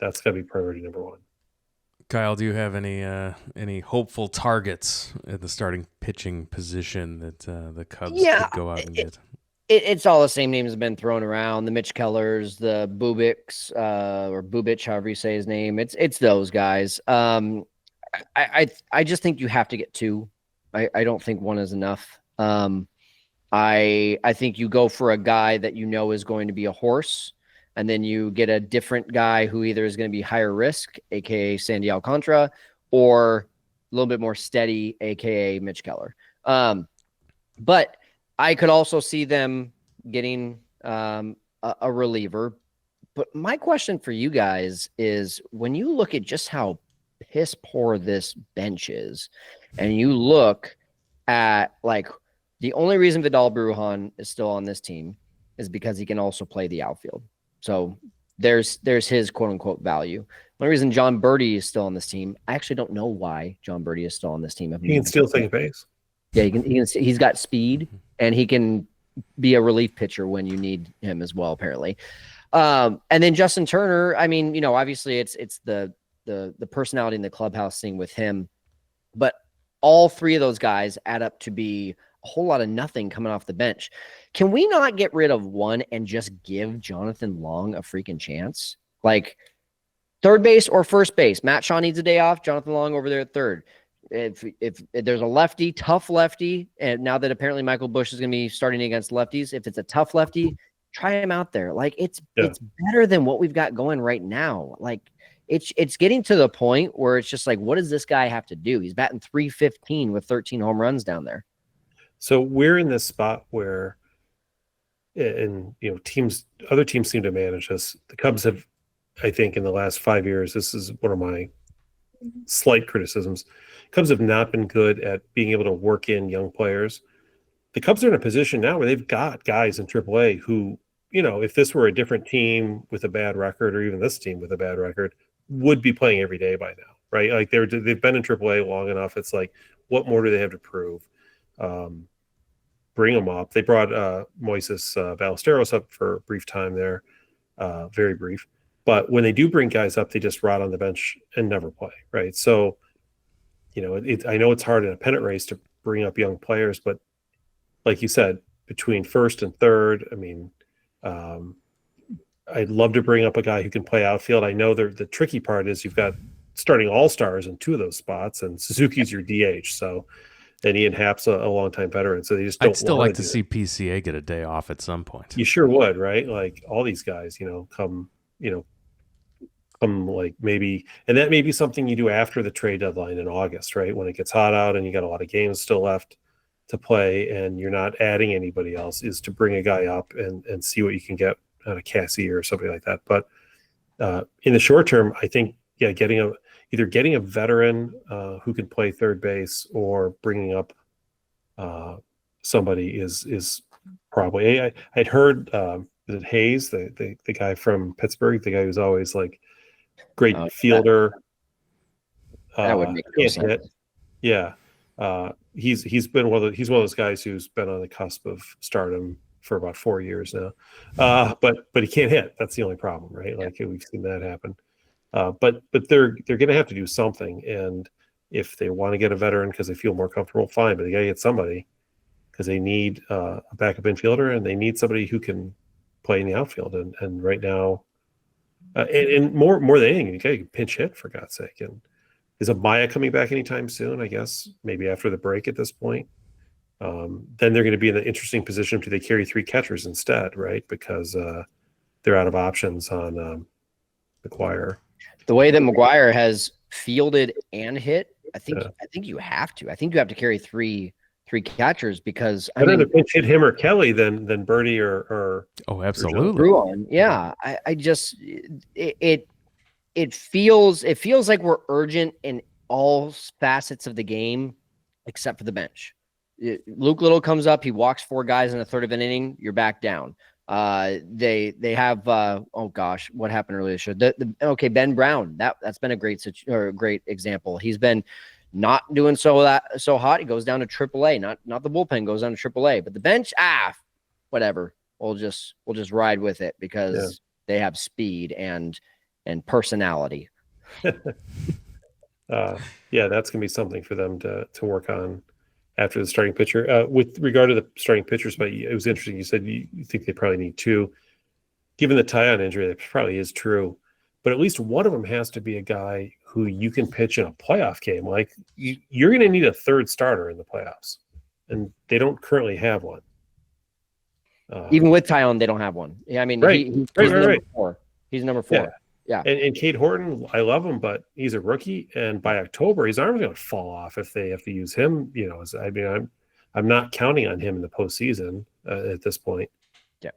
That's got to be priority number one. Kyle, do you have any hopeful targets at the starting pitching position that the Cubs could go out and get? It's all the same names have been thrown around. The Mitch Kellers, the Bubics, or Bubich, however you say his name. It's those guys. I just think you have to get two. I don't think one is enough. I think you go for a guy that you know is going to be a horse, and then you get a different guy who either is going to be higher risk, aka Sandy Alcantara, or a little bit more steady, aka Mitch Keller. But I could also see them getting a reliever. But my question for you guys is, when you look at just how piss poor this bench is, and you look at like the only reason Vidal Brujan is still on this team is because he can also play the outfield. So there's his quote unquote value. The only reason John Birdie is still on this team, I actually don't know why John Birdie is still on this team. He can still second base. Yeah, he's got speed, and he can be a relief pitcher when you need him as well, apparently. And then Justin Turner, I mean, you know, obviously it's the personality in the clubhouse thing with him, but all three of those guys add up to be a whole lot of nothing coming off the bench. Can we not get rid of one and just give Jonathan Long a freaking chance? Like third base or first base? Matt Shaw needs a day off. Jonathan Long over there at third. If there's a lefty, tough lefty, and now that apparently Michael Busch is going to be starting against lefties, if it's a tough lefty, try him out there. Like it's better than what we've got going right now. Like it's getting to the point where it's just like, what does this guy have to do? He's batting .315 with 13 home runs down there. So we're in this spot where, and you know, other teams seem to manage this. The Cubs have, I think, in the last 5 years, this is one of my slight criticisms. Cubs have not been good at being able to work in young players. The Cubs are in a position now where they've got guys in AAA who, you know, if this were a different team with a bad record, or even this team with a bad record, would be playing every day by now, right? Like they've been in AAA long enough. It's like, what more do they have to prove? Bring them up. They brought Moises Ballesteros up for a brief time there, very brief. But when they do bring guys up, they just rot on the bench and never play, right? So, you know, I know it's hard in a pennant race to bring up young players, but like you said, between first and third, I mean, I'd love to bring up a guy who can play outfield. I know the tricky part is you've got starting all-stars in two of those spots, and Suzuki's your DH. So, and Ian Happ's a longtime veteran. So they just don't. I'd still like to see PCA get a day off at some point. You sure would, right? Like all these guys, come like maybe, and that may be something you do after the trade deadline in August, right? When it gets hot out and you got a lot of games still left to play and you're not adding anybody else, is to bring a guy up and see what you can get out of Cassie or something like that. But in the short term, I think, either getting a veteran who can play third base or bringing up somebody is probably. I'd heard, is it Hayes, the guy from Pittsburgh, the guy who's always like great fielder. That would make no sense. Yeah. He's one of those guys who's been on the cusp of stardom for about 4 years now. But he can't hit. That's the only problem, right? Like we've seen that happen. But they're going to have to do something. And if they want to get a veteran because they feel more comfortable, fine. But they got to get somebody because they need a backup infielder and they need somebody who can play in the outfield. And right now, and more than anything, you got to pinch hit, for God's sake. And is Amaya coming back anytime soon? I guess maybe after the break at this point. Then they're going to be in an interesting position. Do they carry three catchers instead, right? Because they're out of options on McGuire. The way that McGuire has fielded and hit, I think you have to. I think you have to carry three catchers because I'd rather pinch hit him or Kelly than Birdie or absolutely. Bruin. Yeah, I just it feels like we're urgent in all facets of the game except for the bench. Luke Little comes up, he walks 4 guys in a third of an inning, you're back down. They have oh gosh, what happened earlier? Okay, Ben Brown. That's been a great example. He's been not doing so hot. He goes down to AAA. Not the bullpen goes down to AAA, but the bench, whatever. We'll just ride with it because they have speed and personality. That's gonna be something for them to work on after the starting pitcher. With regard to the starting pitchers, but it was interesting. You said you think they probably need 2. Given the Tyon injury, that probably is true. But at least one of them has to be a guy who you can pitch in a playoff game. Like you're going to need a third starter in the playoffs, and they don't currently have one. Even with Tyon, they don't have one. Yeah, I mean, he's number 4. He's number 4. Yeah. And Cade Horton, I love him, but he's a rookie, and by October, his arm's going to fall off if they have to use him. I'm not counting on him in the postseason at this point. Yeah.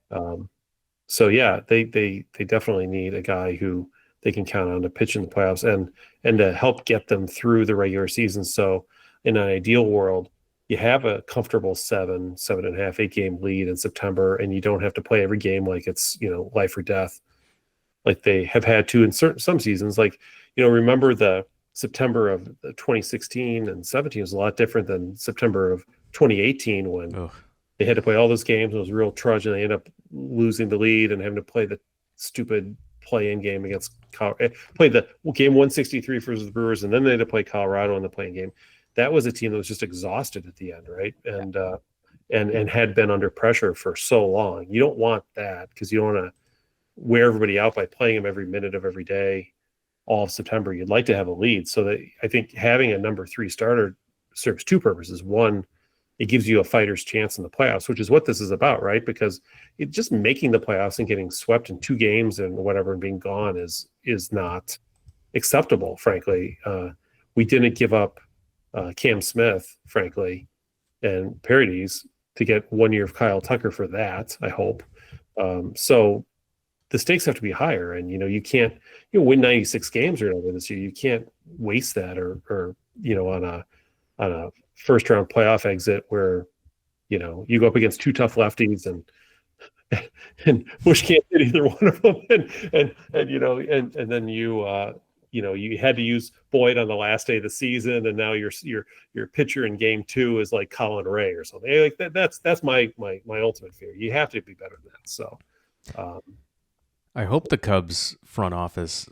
They definitely need a guy who they can count on to pitch in the playoffs and to help get them through the regular season. So, in an ideal world, you have a comfortable 7.5, 8 game lead in September, and you don't have to play every game like it's life or death, like they have had to in some seasons. Like, remember the September of 2016 and 17 was a lot different than September of 2018 when they had to play all those games. It was a real trudge, and they ended up losing the lead and having to play the stupid play-in game against Colorado. Played the game 163 versus the Brewers, and then they had to play Colorado in the play-in game. That was a team that was just exhausted at the end, right? And had been under pressure for so long. You don't want that because you don't want to wear everybody out by playing them every minute of every day all of September. You'd like to have a lead. So that I think having a number 3 starter serves 2 purposes. One, it gives you a fighter's chance in the playoffs, which is what this is about, right? Because it just making the playoffs and getting swept in 2 games and whatever and being gone is not acceptable, frankly. We didn't give up Cam Smith, frankly, and Paradis to get 1 year of Kyle Tucker for that, I hope. So the stakes have to be higher, and you can't win 96 games or whatever this year. You can't waste that or on a first round playoff exit where you go up against 2 tough lefties and Busch can't hit either one of them, and then you had to use Boyd on the last day of the season, and now your pitcher in game 2 is like Colin Ray or something like that. That's my ultimate fear. You have to be better than that. So I hope the Cubs front office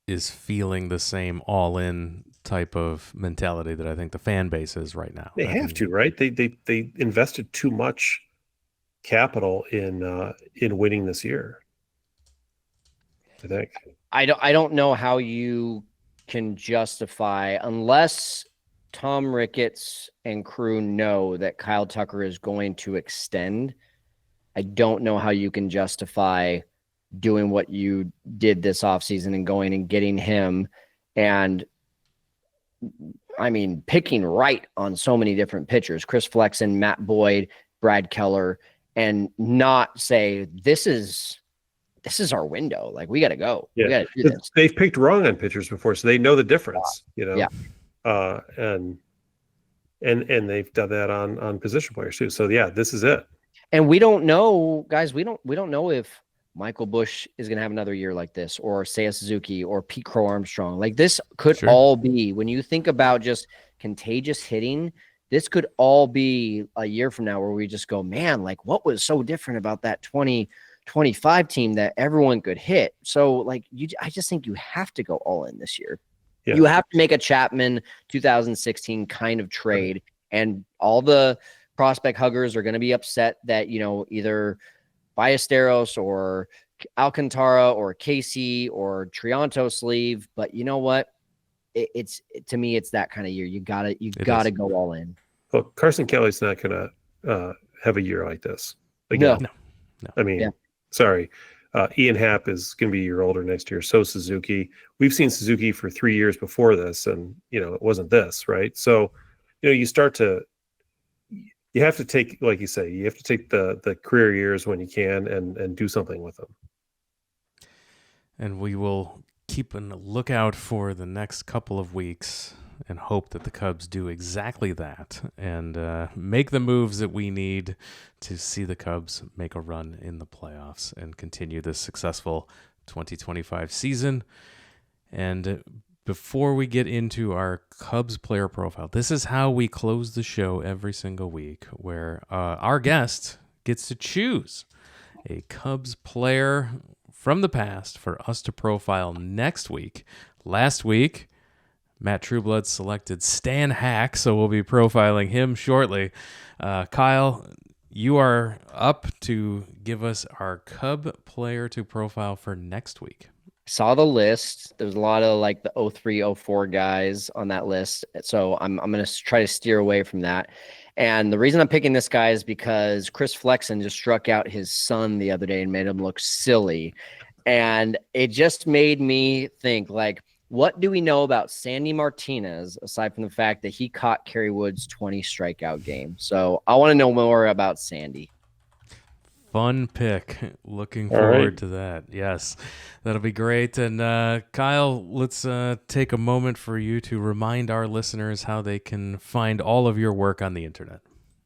is feeling the same all-in type of mentality that I think the fan base is right now. They have to, right? They invested too much capital in winning this year, I think. I don't know how you can justify, unless Tom Ricketts and crew know that Kyle Tucker is going to extend. I don't know how you can justify doing what you did this offseason and going and getting him, and I mean, picking right on so many different pitchers, Chris Flexen, Matt Boyd, Brad Keller, and not say, this is our window. Like, we got to go. Yeah. We got to do this. They've picked wrong on pitchers before, so they know the difference, Yeah. And they've done that on position players too. So yeah, this is it. And we don't know, guys, we don't know if Michael Busch is going to have another year like this, or Seiya Suzuki, or Pete Crow Armstrong. Like, this could all be, when you think about just contagious hitting, this could all be a year from now where we just go, man, like, what was so different about that 2025 team that everyone could hit? So, like, I just think you have to go all in this year. Yeah. You have to make a Chapman 2016 kind of trade, and all the prospect huggers are going to be upset that, either Ballesteros or Alcantara or Casey or Triantos leave. But you know what? It's to me, it's that kind of year. You gotta go all in. Well, Carson Kelly's not gonna have a year like this again. No. I mean, sorry. Ian Happ is going to be a year older next year. So Suzuki. We've seen Suzuki for 3 years before this, and it wasn't this, right? So, you have to take, like you say, you have to take the career years when you can and do something with them. And we will keep a lookout for the next couple of weeks and hope that the Cubs do exactly that and make the moves that we need to see the Cubs make a run in the playoffs and continue this successful 2025 season. And before we get into our Cubs player profile, this is how we close the show every single week, where our guest gets to choose a Cubs player from the past for us to profile next week. Last week, Matt Trueblood selected Stan Hack, so we'll be profiling him shortly. Kyle, you are up to give us our Cub player to profile for next week. Saw the list. There's a lot of like the 03, 04 guys on that list. So I'm going to try to steer away from that. And the reason I'm picking this guy is because Chris Flexen just struck out his son the other day and made him look silly. And it just made me think, like, what do we know about Sandy Martinez, aside from the fact that he caught Kerry Wood's 20 strikeout game? So I want to know more about Sandy. Fun pick. Looking forward to that. Yes, that'll be great. And Kyle, let's take a moment for you to remind our listeners how they can find all of your work on the internet.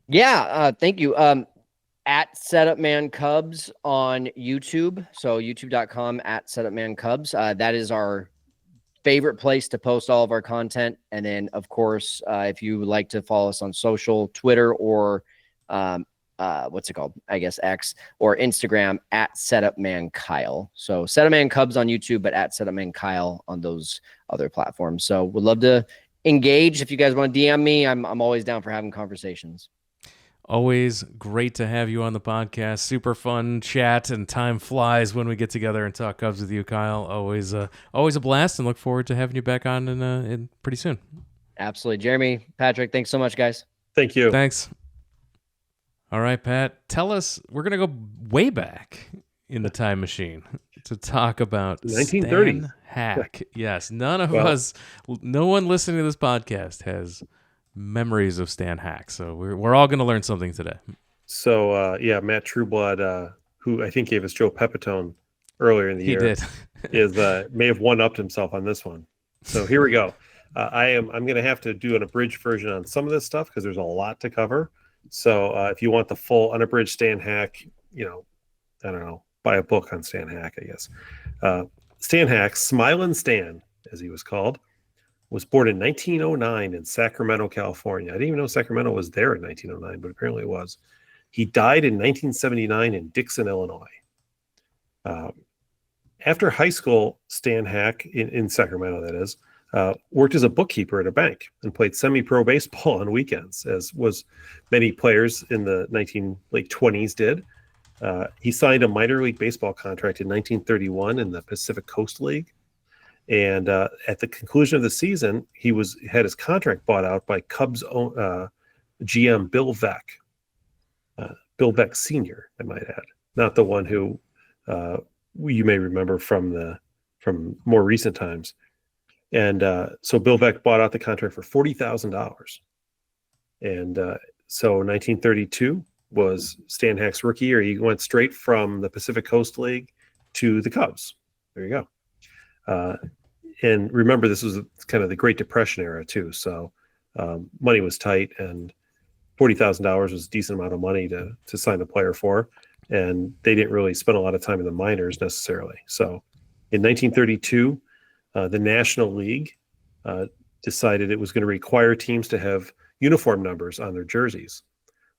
Yeah, thank you. At Setupman Cubs on YouTube. So youtube.com at Setupman Cubs. That is our favorite place to post all of our content. And then, of course, if you would like to follow us on social, Twitter or what's it called? I guess X or Instagram at Setupman Kyle. So Setupman Cubs on YouTube, but at Setupman Kyle on those other platforms. So would love to engage. If you guys want to DM me, I'm always down for having conversations. Always great to have you on the podcast. Super fun chat, and time flies when we get together and talk Cubs with you, Kyle. Always a blast, and look forward to having you back on in pretty soon. Absolutely. Jeremy, Patrick, thanks so much, guys. Thank you. Thanks. All right, Pat, tell us, we're going to go way back in the time machine to talk about 1930. Stan Hack. Yes, no one listening to this podcast has memories of Stan Hack, so we're all going to learn something today. So, Matt Trueblood, who I think gave us Joe Pepitone earlier in the year, did. may have one-upped himself on this one. So here we go. I'm going to have to do an abridged version on some of this stuff because there's a lot to cover. So if you want the full unabridged Stan Hack, I don't know, buy a book on Stan Hack, I guess. Stan Hack, Smilin' Stan, as he was called, was born in 1909 in Sacramento, California. I didn't even know Sacramento was there in 1909, but apparently it was. He died in 1979 in Dixon, Illinois. After high school, Stan Hack, in Sacramento, that is, worked as a bookkeeper at a bank and played semi-pro baseball on weekends, as was many players in the late 20s did. He signed a minor league baseball contract in 1931 in the Pacific Coast League. And at the conclusion of the season, he had his contract bought out by Cubs own GM Bill Veeck. Bill Veeck Sr., I might add, not the one who you may remember from more recent times. And so Bill Veeck bought out the contract for $40,000. And so 1932 was Stan Hack's rookie year. He went straight from the Pacific Coast League to the Cubs. There you go. And remember, this was kind of the Great Depression era too. So money was tight, and $40,000 was a decent amount of money to sign a player for. And they didn't really spend a lot of time in the minors necessarily. So in 1932, the National League decided it was going to require teams to have uniform numbers on their jerseys.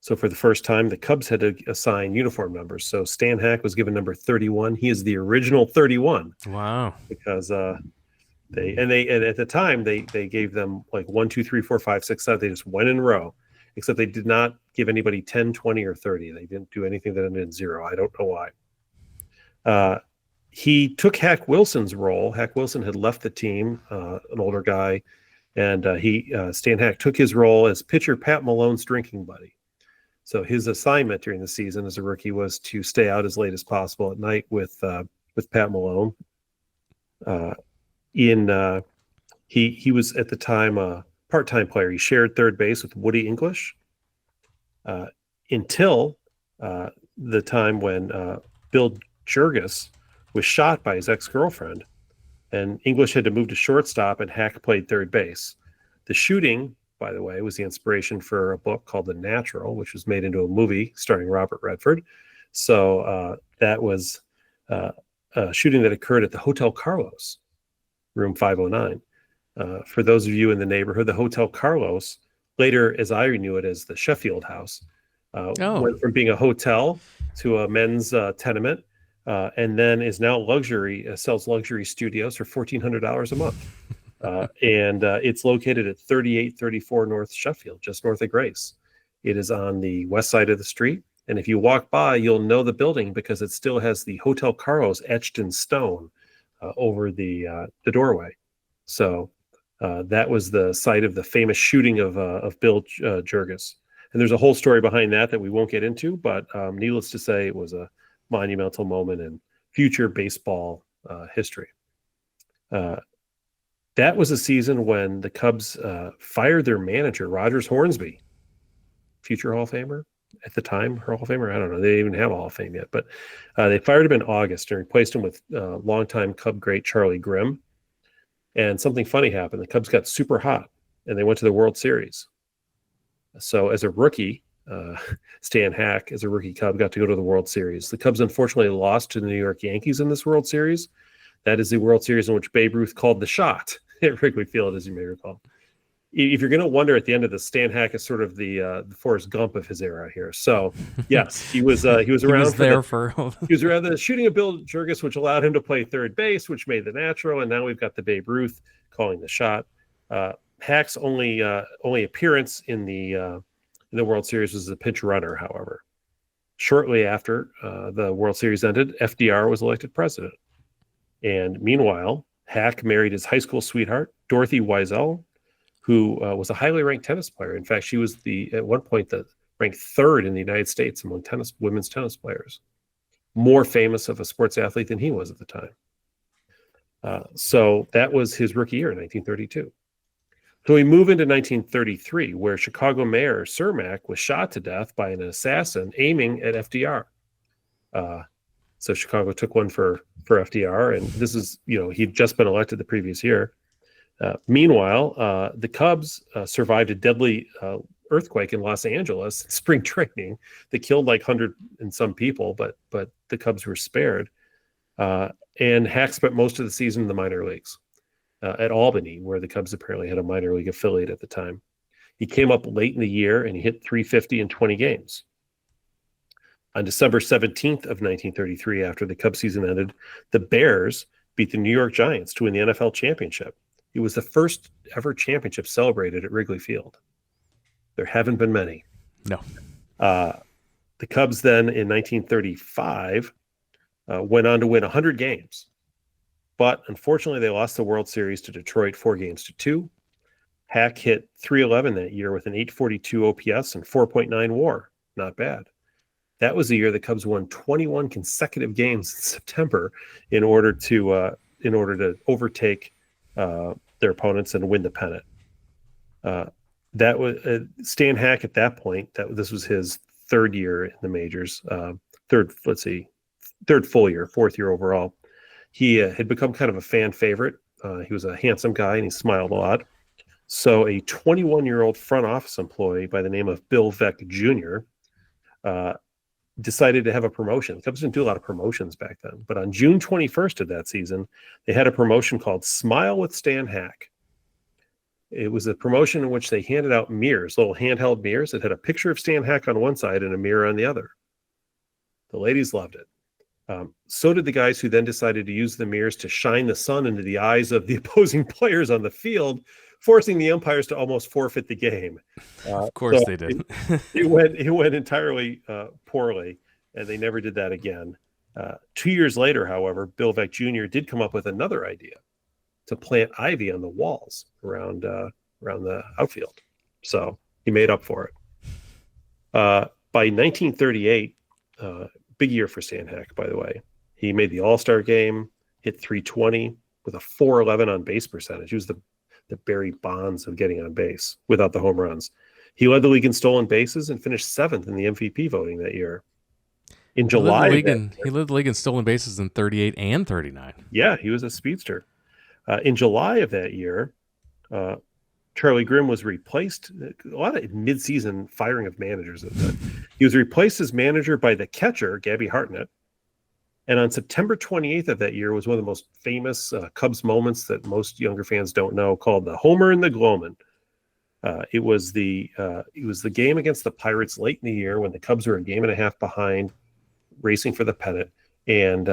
So for the first time, the Cubs had to assign uniform numbers. So Stan Hack was given number 31. He is the original 31. Wow. Because they at the time they gave them like 1, 2, 3, 4, 5, 6, 7. They just went in a row, except they did not give anybody 10, 20, or 30. They didn't do anything that ended in 0. I don't know why. He took Hack Wilson's role. Hack Wilson had left the team, an older guy, and Stan Hack took his role as pitcher Pat Malone's drinking buddy. So his assignment during the season as a rookie was to stay out as late as possible at night with Pat Malone. He was at the time a part-time player. He shared third base with Woody English until the time when Bill Jurgis was shot by his ex-girlfriend, and English had to move to shortstop, and Hack played third base. The shooting, by the way, was the inspiration for a book called The Natural, which was made into a movie starring Robert Redford. So that was a shooting that occurred at the Hotel Carlos, room 509. For those of you in the neighborhood, the Hotel Carlos, later as I knew it as the Sheffield House, went from being a hotel to a men's tenement, and then is now sells luxury studios for $1,400 a month. And it's located at 3834 North Sheffield, just north of Grace. It is on the west side of the street. And if you walk by, you'll know the building because it still has the Hotel Carlos etched in stone over the doorway. So that was the site of the famous shooting of Bill Jurgis. And there's a whole story behind that we won't get into, but needless to say, it was a monumental moment in future baseball history. That was a season when the Cubs fired their manager, Rogers Hornsby, future Hall of Famer at the time, Hall of Famer. I don't know. They didn't even have a Hall of Fame yet, but they fired him in August and replaced him with longtime Cub great Charlie Grimm. And something funny happened. The Cubs got super hot and they went to the World Series. So as a rookie, Stan Hack, as a rookie Cub, got to go to the World Series. The Cubs unfortunately lost to the New York Yankees in this World Series. That is the World Series in which Babe Ruth called the shot at Wrigley Field, as you may recall. If you're going to wonder at the end of this, Stan Hack is sort of the Forrest Gump of his era here. So yes, he was around. He was around the shooting of Bill Jurgis, which allowed him to play third base, which made the natural. And now we've got the Babe Ruth calling the shot. Hack's only appearance in the World Series was as a pinch runner. However, shortly after the World Series ended, FDR was elected president. And meanwhile, Hack married his high school sweetheart, Dorothy Wiesel, who was a highly ranked tennis player. In fact, she was at one point ranked third in the United States among women's tennis players. More famous of a sports athlete than he was at the time. So that was his rookie year in 1932. So we move into 1933, where Chicago Mayor Cermak was shot to death by an assassin aiming at FDR. So Chicago took one for FDR, and this is, he'd just been elected the previous year. Meanwhile, the Cubs survived a deadly earthquake in Los Angeles, spring training, that killed like 100 and some people, but the Cubs were spared. And Hack spent most of the season in the minor leagues at Albany, where the Cubs apparently had a minor league affiliate at the time. He came up late in the year and he hit .350 in 20 games. On December 17th of 1933, after the Cubs season ended, the Bears beat the New York Giants to win the NFL championship. It was the first ever championship celebrated at Wrigley Field. There haven't been many. No. The Cubs then in 1935 went on to win 100 games. But unfortunately, they lost the World Series to Detroit 4-2. Hack hit .311 that year with an .842 OPS and 4.9 WAR. Not bad. That was the year the Cubs won 21 consecutive games in September in order to overtake their opponents and win the pennant. That was Stan Hack at that point. This was his third year in the majors. Third full year, fourth year overall. He had become kind of a fan favorite. He was a handsome guy and he smiled a lot. So a 21-year-old front office employee by the name of Bill Veeck Jr. Decided to have a promotion. The Cubs didn't do a lot of promotions back then, but on June 21st of that season, they had a promotion called Smile with Stan Hack. It was a promotion in which they handed out mirrors, little handheld mirrors that had a picture of Stan Hack on one side and a mirror on the other. The ladies loved it. So did the guys who then decided to use the mirrors to shine the sun into the eyes of the opposing players on the field, forcing the umpires to almost forfeit the game. Of course they did. It went entirely poorly, and they never did that again. 2 years later, however, Bill Veeck Jr. did come up with another idea to plant ivy on the walls around the outfield. So he made up for it. By 1938, big year for Stan Hack, by the way. He made the All-Star game, hit .320 with a .411 on base percentage. He was the Barry Bonds of getting on base without the home runs. He led the league in stolen bases and finished 7th in the MVP voting that year. In July, he led the league in stolen bases in 38 and 39. Yeah, he was a speedster. In July of that year, Charlie Grimm was replaced. A lot of mid-season firing of managers. He was replaced as manager by the catcher, Gabby Hartnett. And on September 28th of that year was one of the most famous Cubs moments that most younger fans don't know, called the Homer and the Gloman. It was the game against the Pirates late in the year when the Cubs were a game and a half behind, racing for the pennant, and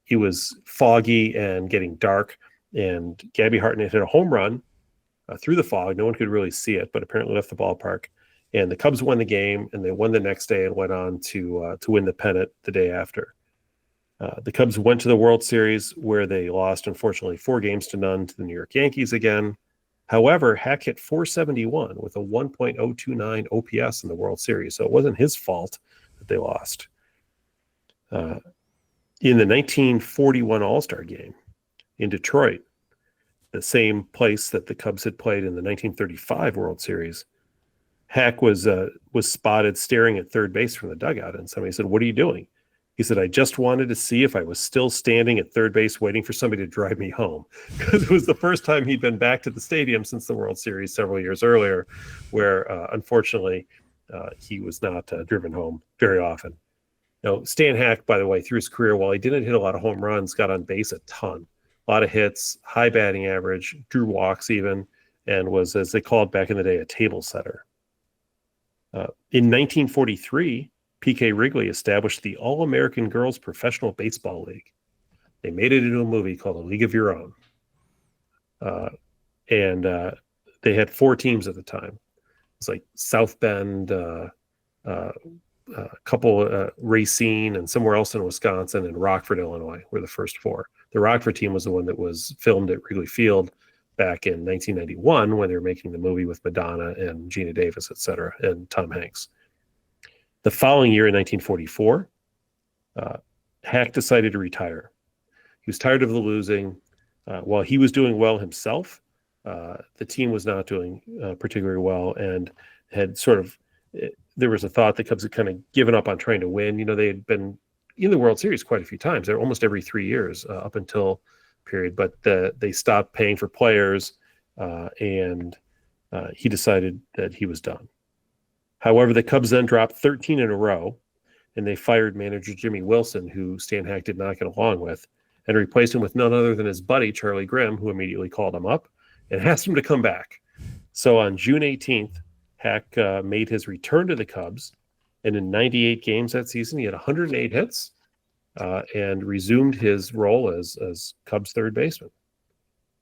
it was foggy and getting dark. And Gabby Hartnett hit a home run through the fog. No one could really see it, but apparently left the ballpark. And the Cubs won the game, and they won the next day and went on to win the pennant the day after. The Cubs went to the World Series, where they lost, unfortunately, 4-0 to the New York Yankees again. However, Hack hit 471 with a 1.029 OPS in the World Series, so it wasn't his fault that they lost. In the 1941 All-Star Game in Detroit, the same place that the Cubs had played in the 1935 World Series, Hack was spotted staring at third base from the dugout, and somebody said, "What are you doing?" He said, "I just wanted to see if I was still standing at third base waiting for somebody to drive me home," because it was the first time he'd been back to the stadium since the World Series several years earlier, where unfortunately he was not driven home very often. Now, Stan Hack, by the way, through his career, while he didn't hit a lot of home runs, got on base a ton. A lot of hits, high batting average, drew walks even, and was, as they called back in the day, a table setter. In 1943, PK Wrigley established the All-American Girls Professional Baseball League. They made it into a movie called A League of Your Own. And they had 4 teams at the time. It's like South Bend, a couple Racine, and somewhere else in Wisconsin, and Rockford, Illinois were the first 4. The Rockford team was the one that was filmed at Wrigley Field back in 1991 when they were making the movie with Madonna and Gina Davis, et cetera, and Tom Hanks. The following year, in 1944, Hack decided to retire. He was tired of the losing. While he was doing well himself, the team was not doing particularly well, and had sort of, there was a thought the Cubs had kind of given up on trying to win. You know, they had been in the World Series quite a few times. They're almost every 3 years up until period, but they stopped paying for players, and he decided that he was done. However, the Cubs then dropped 13 in a row, and they fired manager Jimmy Wilson, who Stan Hack did not get along with, and replaced him with none other than his buddy, Charlie Grimm, who immediately called him up and asked him to come back. So on June 18th, Hack made his return to the Cubs, and in 98 games that season, he had 108 hits and resumed his role as Cubs third baseman.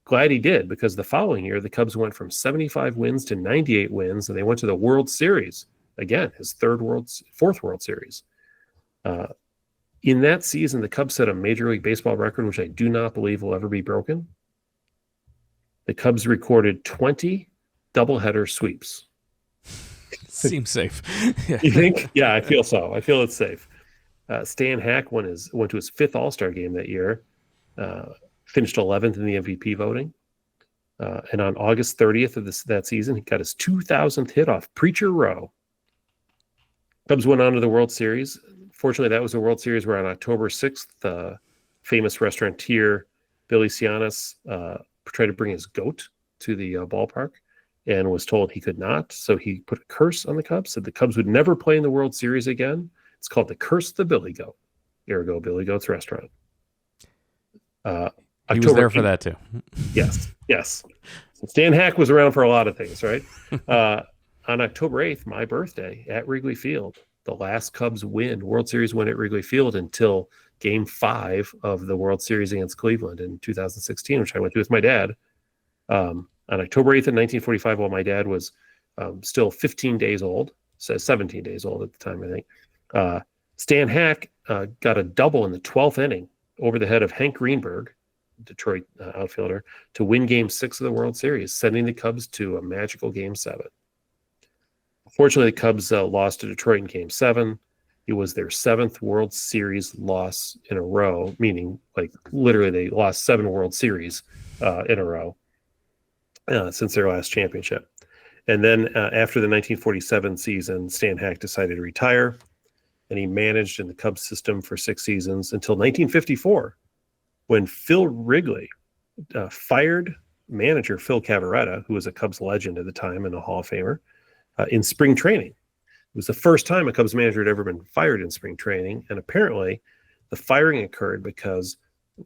Glad he did, because the following year, the Cubs went from 75 wins to 98 wins, and they went to the World Series. Again, his fourth World Series. In that season, the Cubs set a Major League Baseball record, which I do not believe will ever be broken. The Cubs recorded 20 doubleheader sweeps. Seems safe. Yeah. You think? Yeah, I feel so. I feel it's safe. Stan Hack went to his 5th All-Star game that year, finished 11th in the MVP voting. And on August 30th of that season, he got his 2,000th hit off Preacher Row. Cubs went on to the World Series. Fortunately, that was the World Series where on October 6th, famous restaurateur Billy Cianis tried to bring his goat to the ballpark and was told he could not. So he put a curse on the Cubs, said the Cubs would never play in the World Series again. It's called the Curse of the Billy Goat. Ergo, Billy Goat's Restaurant. He was there for that too. Yes. Stan Hack was around for a lot of things, right? On October 8th, my birthday, at Wrigley Field, the last Cubs World Series win at Wrigley Field until Game 5 of the World Series against Cleveland in 2016, which I went to with my dad. On October 8th of 1945, while my dad was still 15 days old, so 17 days old at the time, I think, Stan Hack got a double in the 12th inning over the head of Hank Greenberg, Detroit outfielder, to win Game 6 of the World Series, sending the Cubs to a magical Game 7. Fortunately, the Cubs lost to Detroit in Game 7. It was their 7th World Series loss in a row, meaning like literally they lost 7 World Series in a row since their last championship. And then after the 1947 season, Stan Hack decided to retire, and he managed in the Cubs system for 6 seasons until 1954, when Phil Wrigley fired manager Phil Cavarretta, who was a Cubs legend at the time and a Hall of Famer, in spring training. It was the first time a Cubs manager had ever been fired in spring training, and apparently the firing occurred because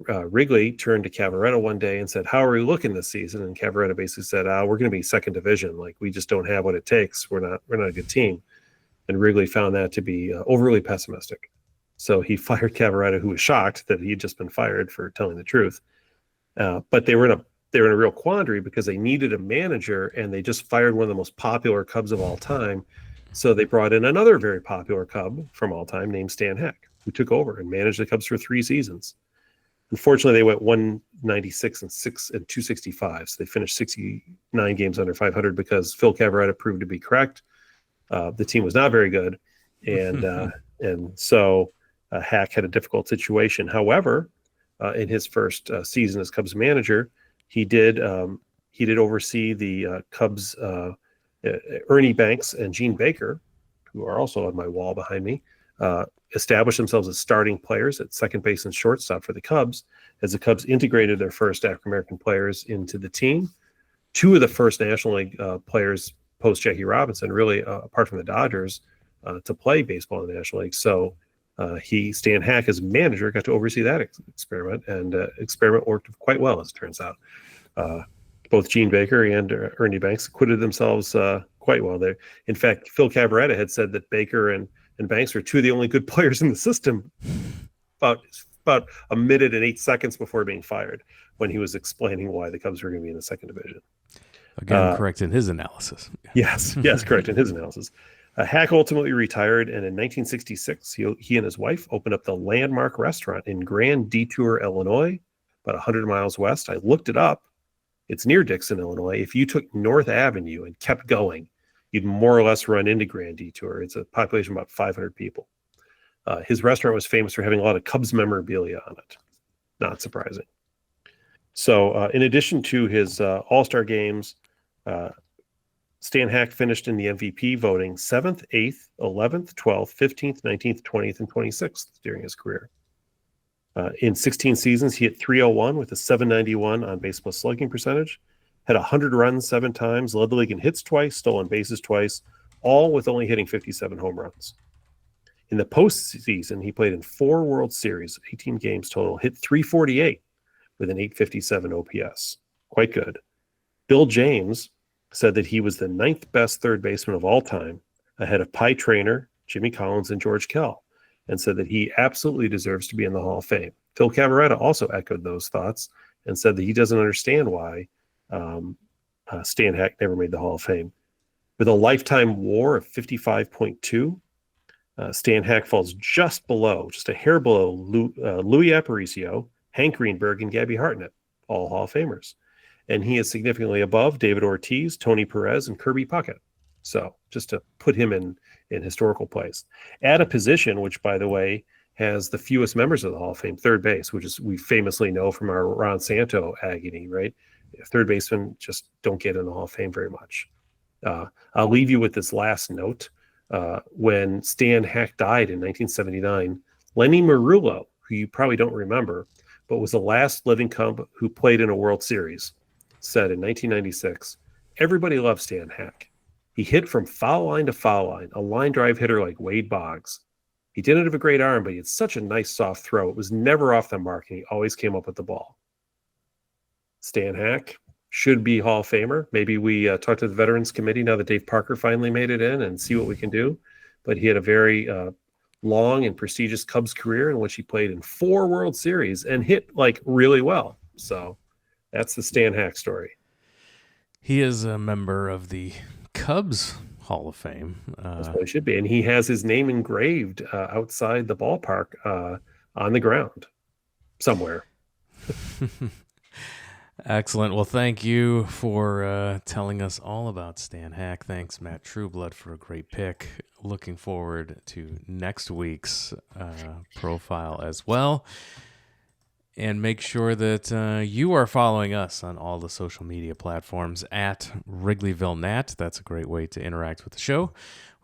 Wrigley turned to Cavarretta one day and said, "How are we looking this season?" And Cavarretta basically said, "We're going to be second division. Like, we just don't have what it takes. We're not a good team." And Wrigley found that to be overly pessimistic. So he fired Cavarretta, who was shocked that he had just been fired for telling the truth. But they were in a real quandary because they needed a manager, and they just fired one of the most popular Cubs of all time. So they brought in another very popular Cub from all time named Stan Heck, who took over and managed the Cubs for 3 seasons. Unfortunately, they went 196 and 265. So they finished 69 games under 500 because Phil Cavarretta proved to be correct. The team was not very good, and so Hack had a difficult situation. However, in his first season as Cubs manager, he did oversee the Cubs. Ernie Banks and Gene Baker, who are also on my wall behind me, established themselves as starting players at second base and shortstop for the Cubs as the Cubs integrated their first African-American players into the team. 2 of the first National League players post Jackie Robinson, really, apart from the Dodgers, to play baseball in the National League. So Stan Hack, as manager, got to oversee that experiment, and experiment worked quite well, as it turns out. Both Gene Baker and Ernie Banks acquitted themselves quite well there. In fact, Phil Cavarretta had said that Baker and Banks were 2 of the only good players in the system about a minute and 8 seconds before being fired, when he was explaining why the Cubs were going to be in the second division. Again, correct in his analysis. Yes, correct in his analysis. Hack ultimately retired, and in 1966, he and his wife opened up the Landmark Restaurant in Grand Detour, Illinois, about 100 miles west. I looked it up. It's near Dixon, Illinois. If you took North Avenue and kept going, you'd more or less run into Grand Detour. It's a population of about 500 people. His restaurant was famous for having a lot of Cubs memorabilia on it. Not surprising. So in addition to his All-Star games, Stan Hack finished in the MVP voting 7th, 8th, 11th, 12th, 15th, 19th, 20th, and 26th during his career. In 16 seasons, he hit .301 with a .791 on base plus slugging percentage, had 100 runs 7 times, led the league in hits twice, stolen bases twice, all with only hitting 57 home runs. In the postseason, he played in 4 World Series, 18 games total, hit .348 with an .857 OPS. Quite good. Bill James said that he was the 9th best third baseman of all time, ahead of Pie Traynor, Jimmy Collins, and George Kell, and said that he absolutely deserves to be in the Hall of Fame. Phil Cavarretta also echoed those thoughts and said that he doesn't understand why Stan Hack never made the Hall of Fame. With a lifetime WAR of 55.2, Stan Hack falls just a hair below Louis Aparicio, Hank Greenberg, and Gabby Hartnett, all Hall of Famers. And he is significantly above David Ortiz, Tony Perez, and Kirby Puckett. So just to put him in historical place. At a position which, by the way, has the fewest members of the Hall of Fame, third base, which is we famously know from our Ron Santo agony, right? Third basemen just don't get in the Hall of Fame very much. I'll leave you with this last note. When Stan Hack died in 1979, Lenny Marullo, who you probably don't remember, but was the last living Cub who played in a World Series, said in 1996, "Everybody loves Stan Hack. He hit from foul line to foul line, a line drive hitter like Wade Boggs. He didn't have a great arm, but he had such a nice soft throw. It was never off the mark, and he always came up with the ball." Stan Hack should be Hall of Famer. Maybe we talk to the Veterans Committee now that Dave Parker finally made it in and see what we can do. But he had a very long and prestigious Cubs career in which he played in 4 World Series and hit like really well. So that's the Stan Hack story. He is a member of the Cubs Hall of Fame. That's what he should be. And he has his name engraved outside the ballpark on the ground somewhere. Excellent. Well, thank you for telling us all about Stan Hack. Thanks, Matt Trueblood, for a great pick. Looking forward to next week's profile as well. And make sure that you are following us on all the social media platforms at Wrigleyville Nat. That's a great way to interact with the show.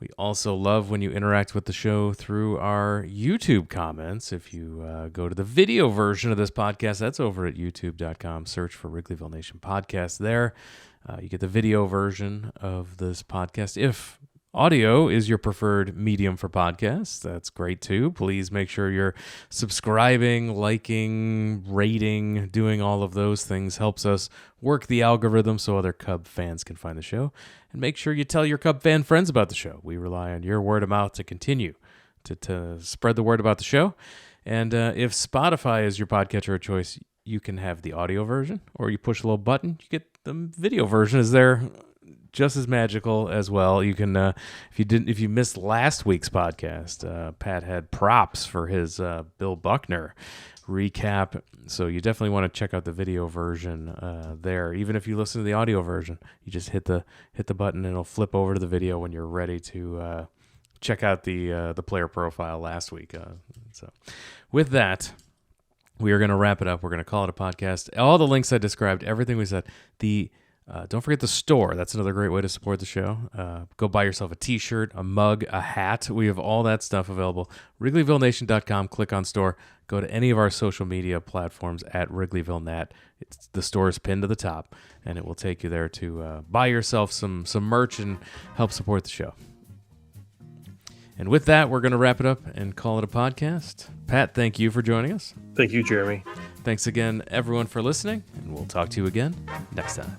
We also love when you interact with the show through our YouTube comments. If you go to the video version of this podcast, that's over at youtube.com. Search for Wrigleyville Nation Podcast there. You get the video version of this podcast. If audio is your preferred medium for podcasts, that's great too. Please make sure you're subscribing, liking, rating, doing all of those things. Helps us work the algorithm so other Cub fans can find the show. And make sure you tell your Cub fan friends about the show. We rely on your word of mouth to continue to spread the word about the show. And if Spotify is your podcatcher of choice, you can have the audio version, or you push a little button, you get the video version is there, just as magical as well. You can, if you missed last week's podcast, Pat had props for his Bill Buckner recap, so you definitely want to check out the video version there. Even if you listen to the audio version, you just hit the button and it'll flip over to the video when you're ready to check out the player profile last week. So with that, we are going to wrap it up. We're going to call it a podcast. All the links I described, everything we said. Don't forget the store. That's another great way to support the show. Go buy yourself a t-shirt, a mug, a hat. We have all that stuff available. WrigleyvilleNation.com. Click on store. Go to any of our social media platforms at WrigleyvilleNat. The store is pinned to the top, and it will take you there to buy yourself some merch and help support the show. And with that, we're going to wrap it up and call it a podcast. Pat, thank you for joining us. Thank you, Jeremy. Thanks again, everyone, for listening, and we'll talk to you again next time.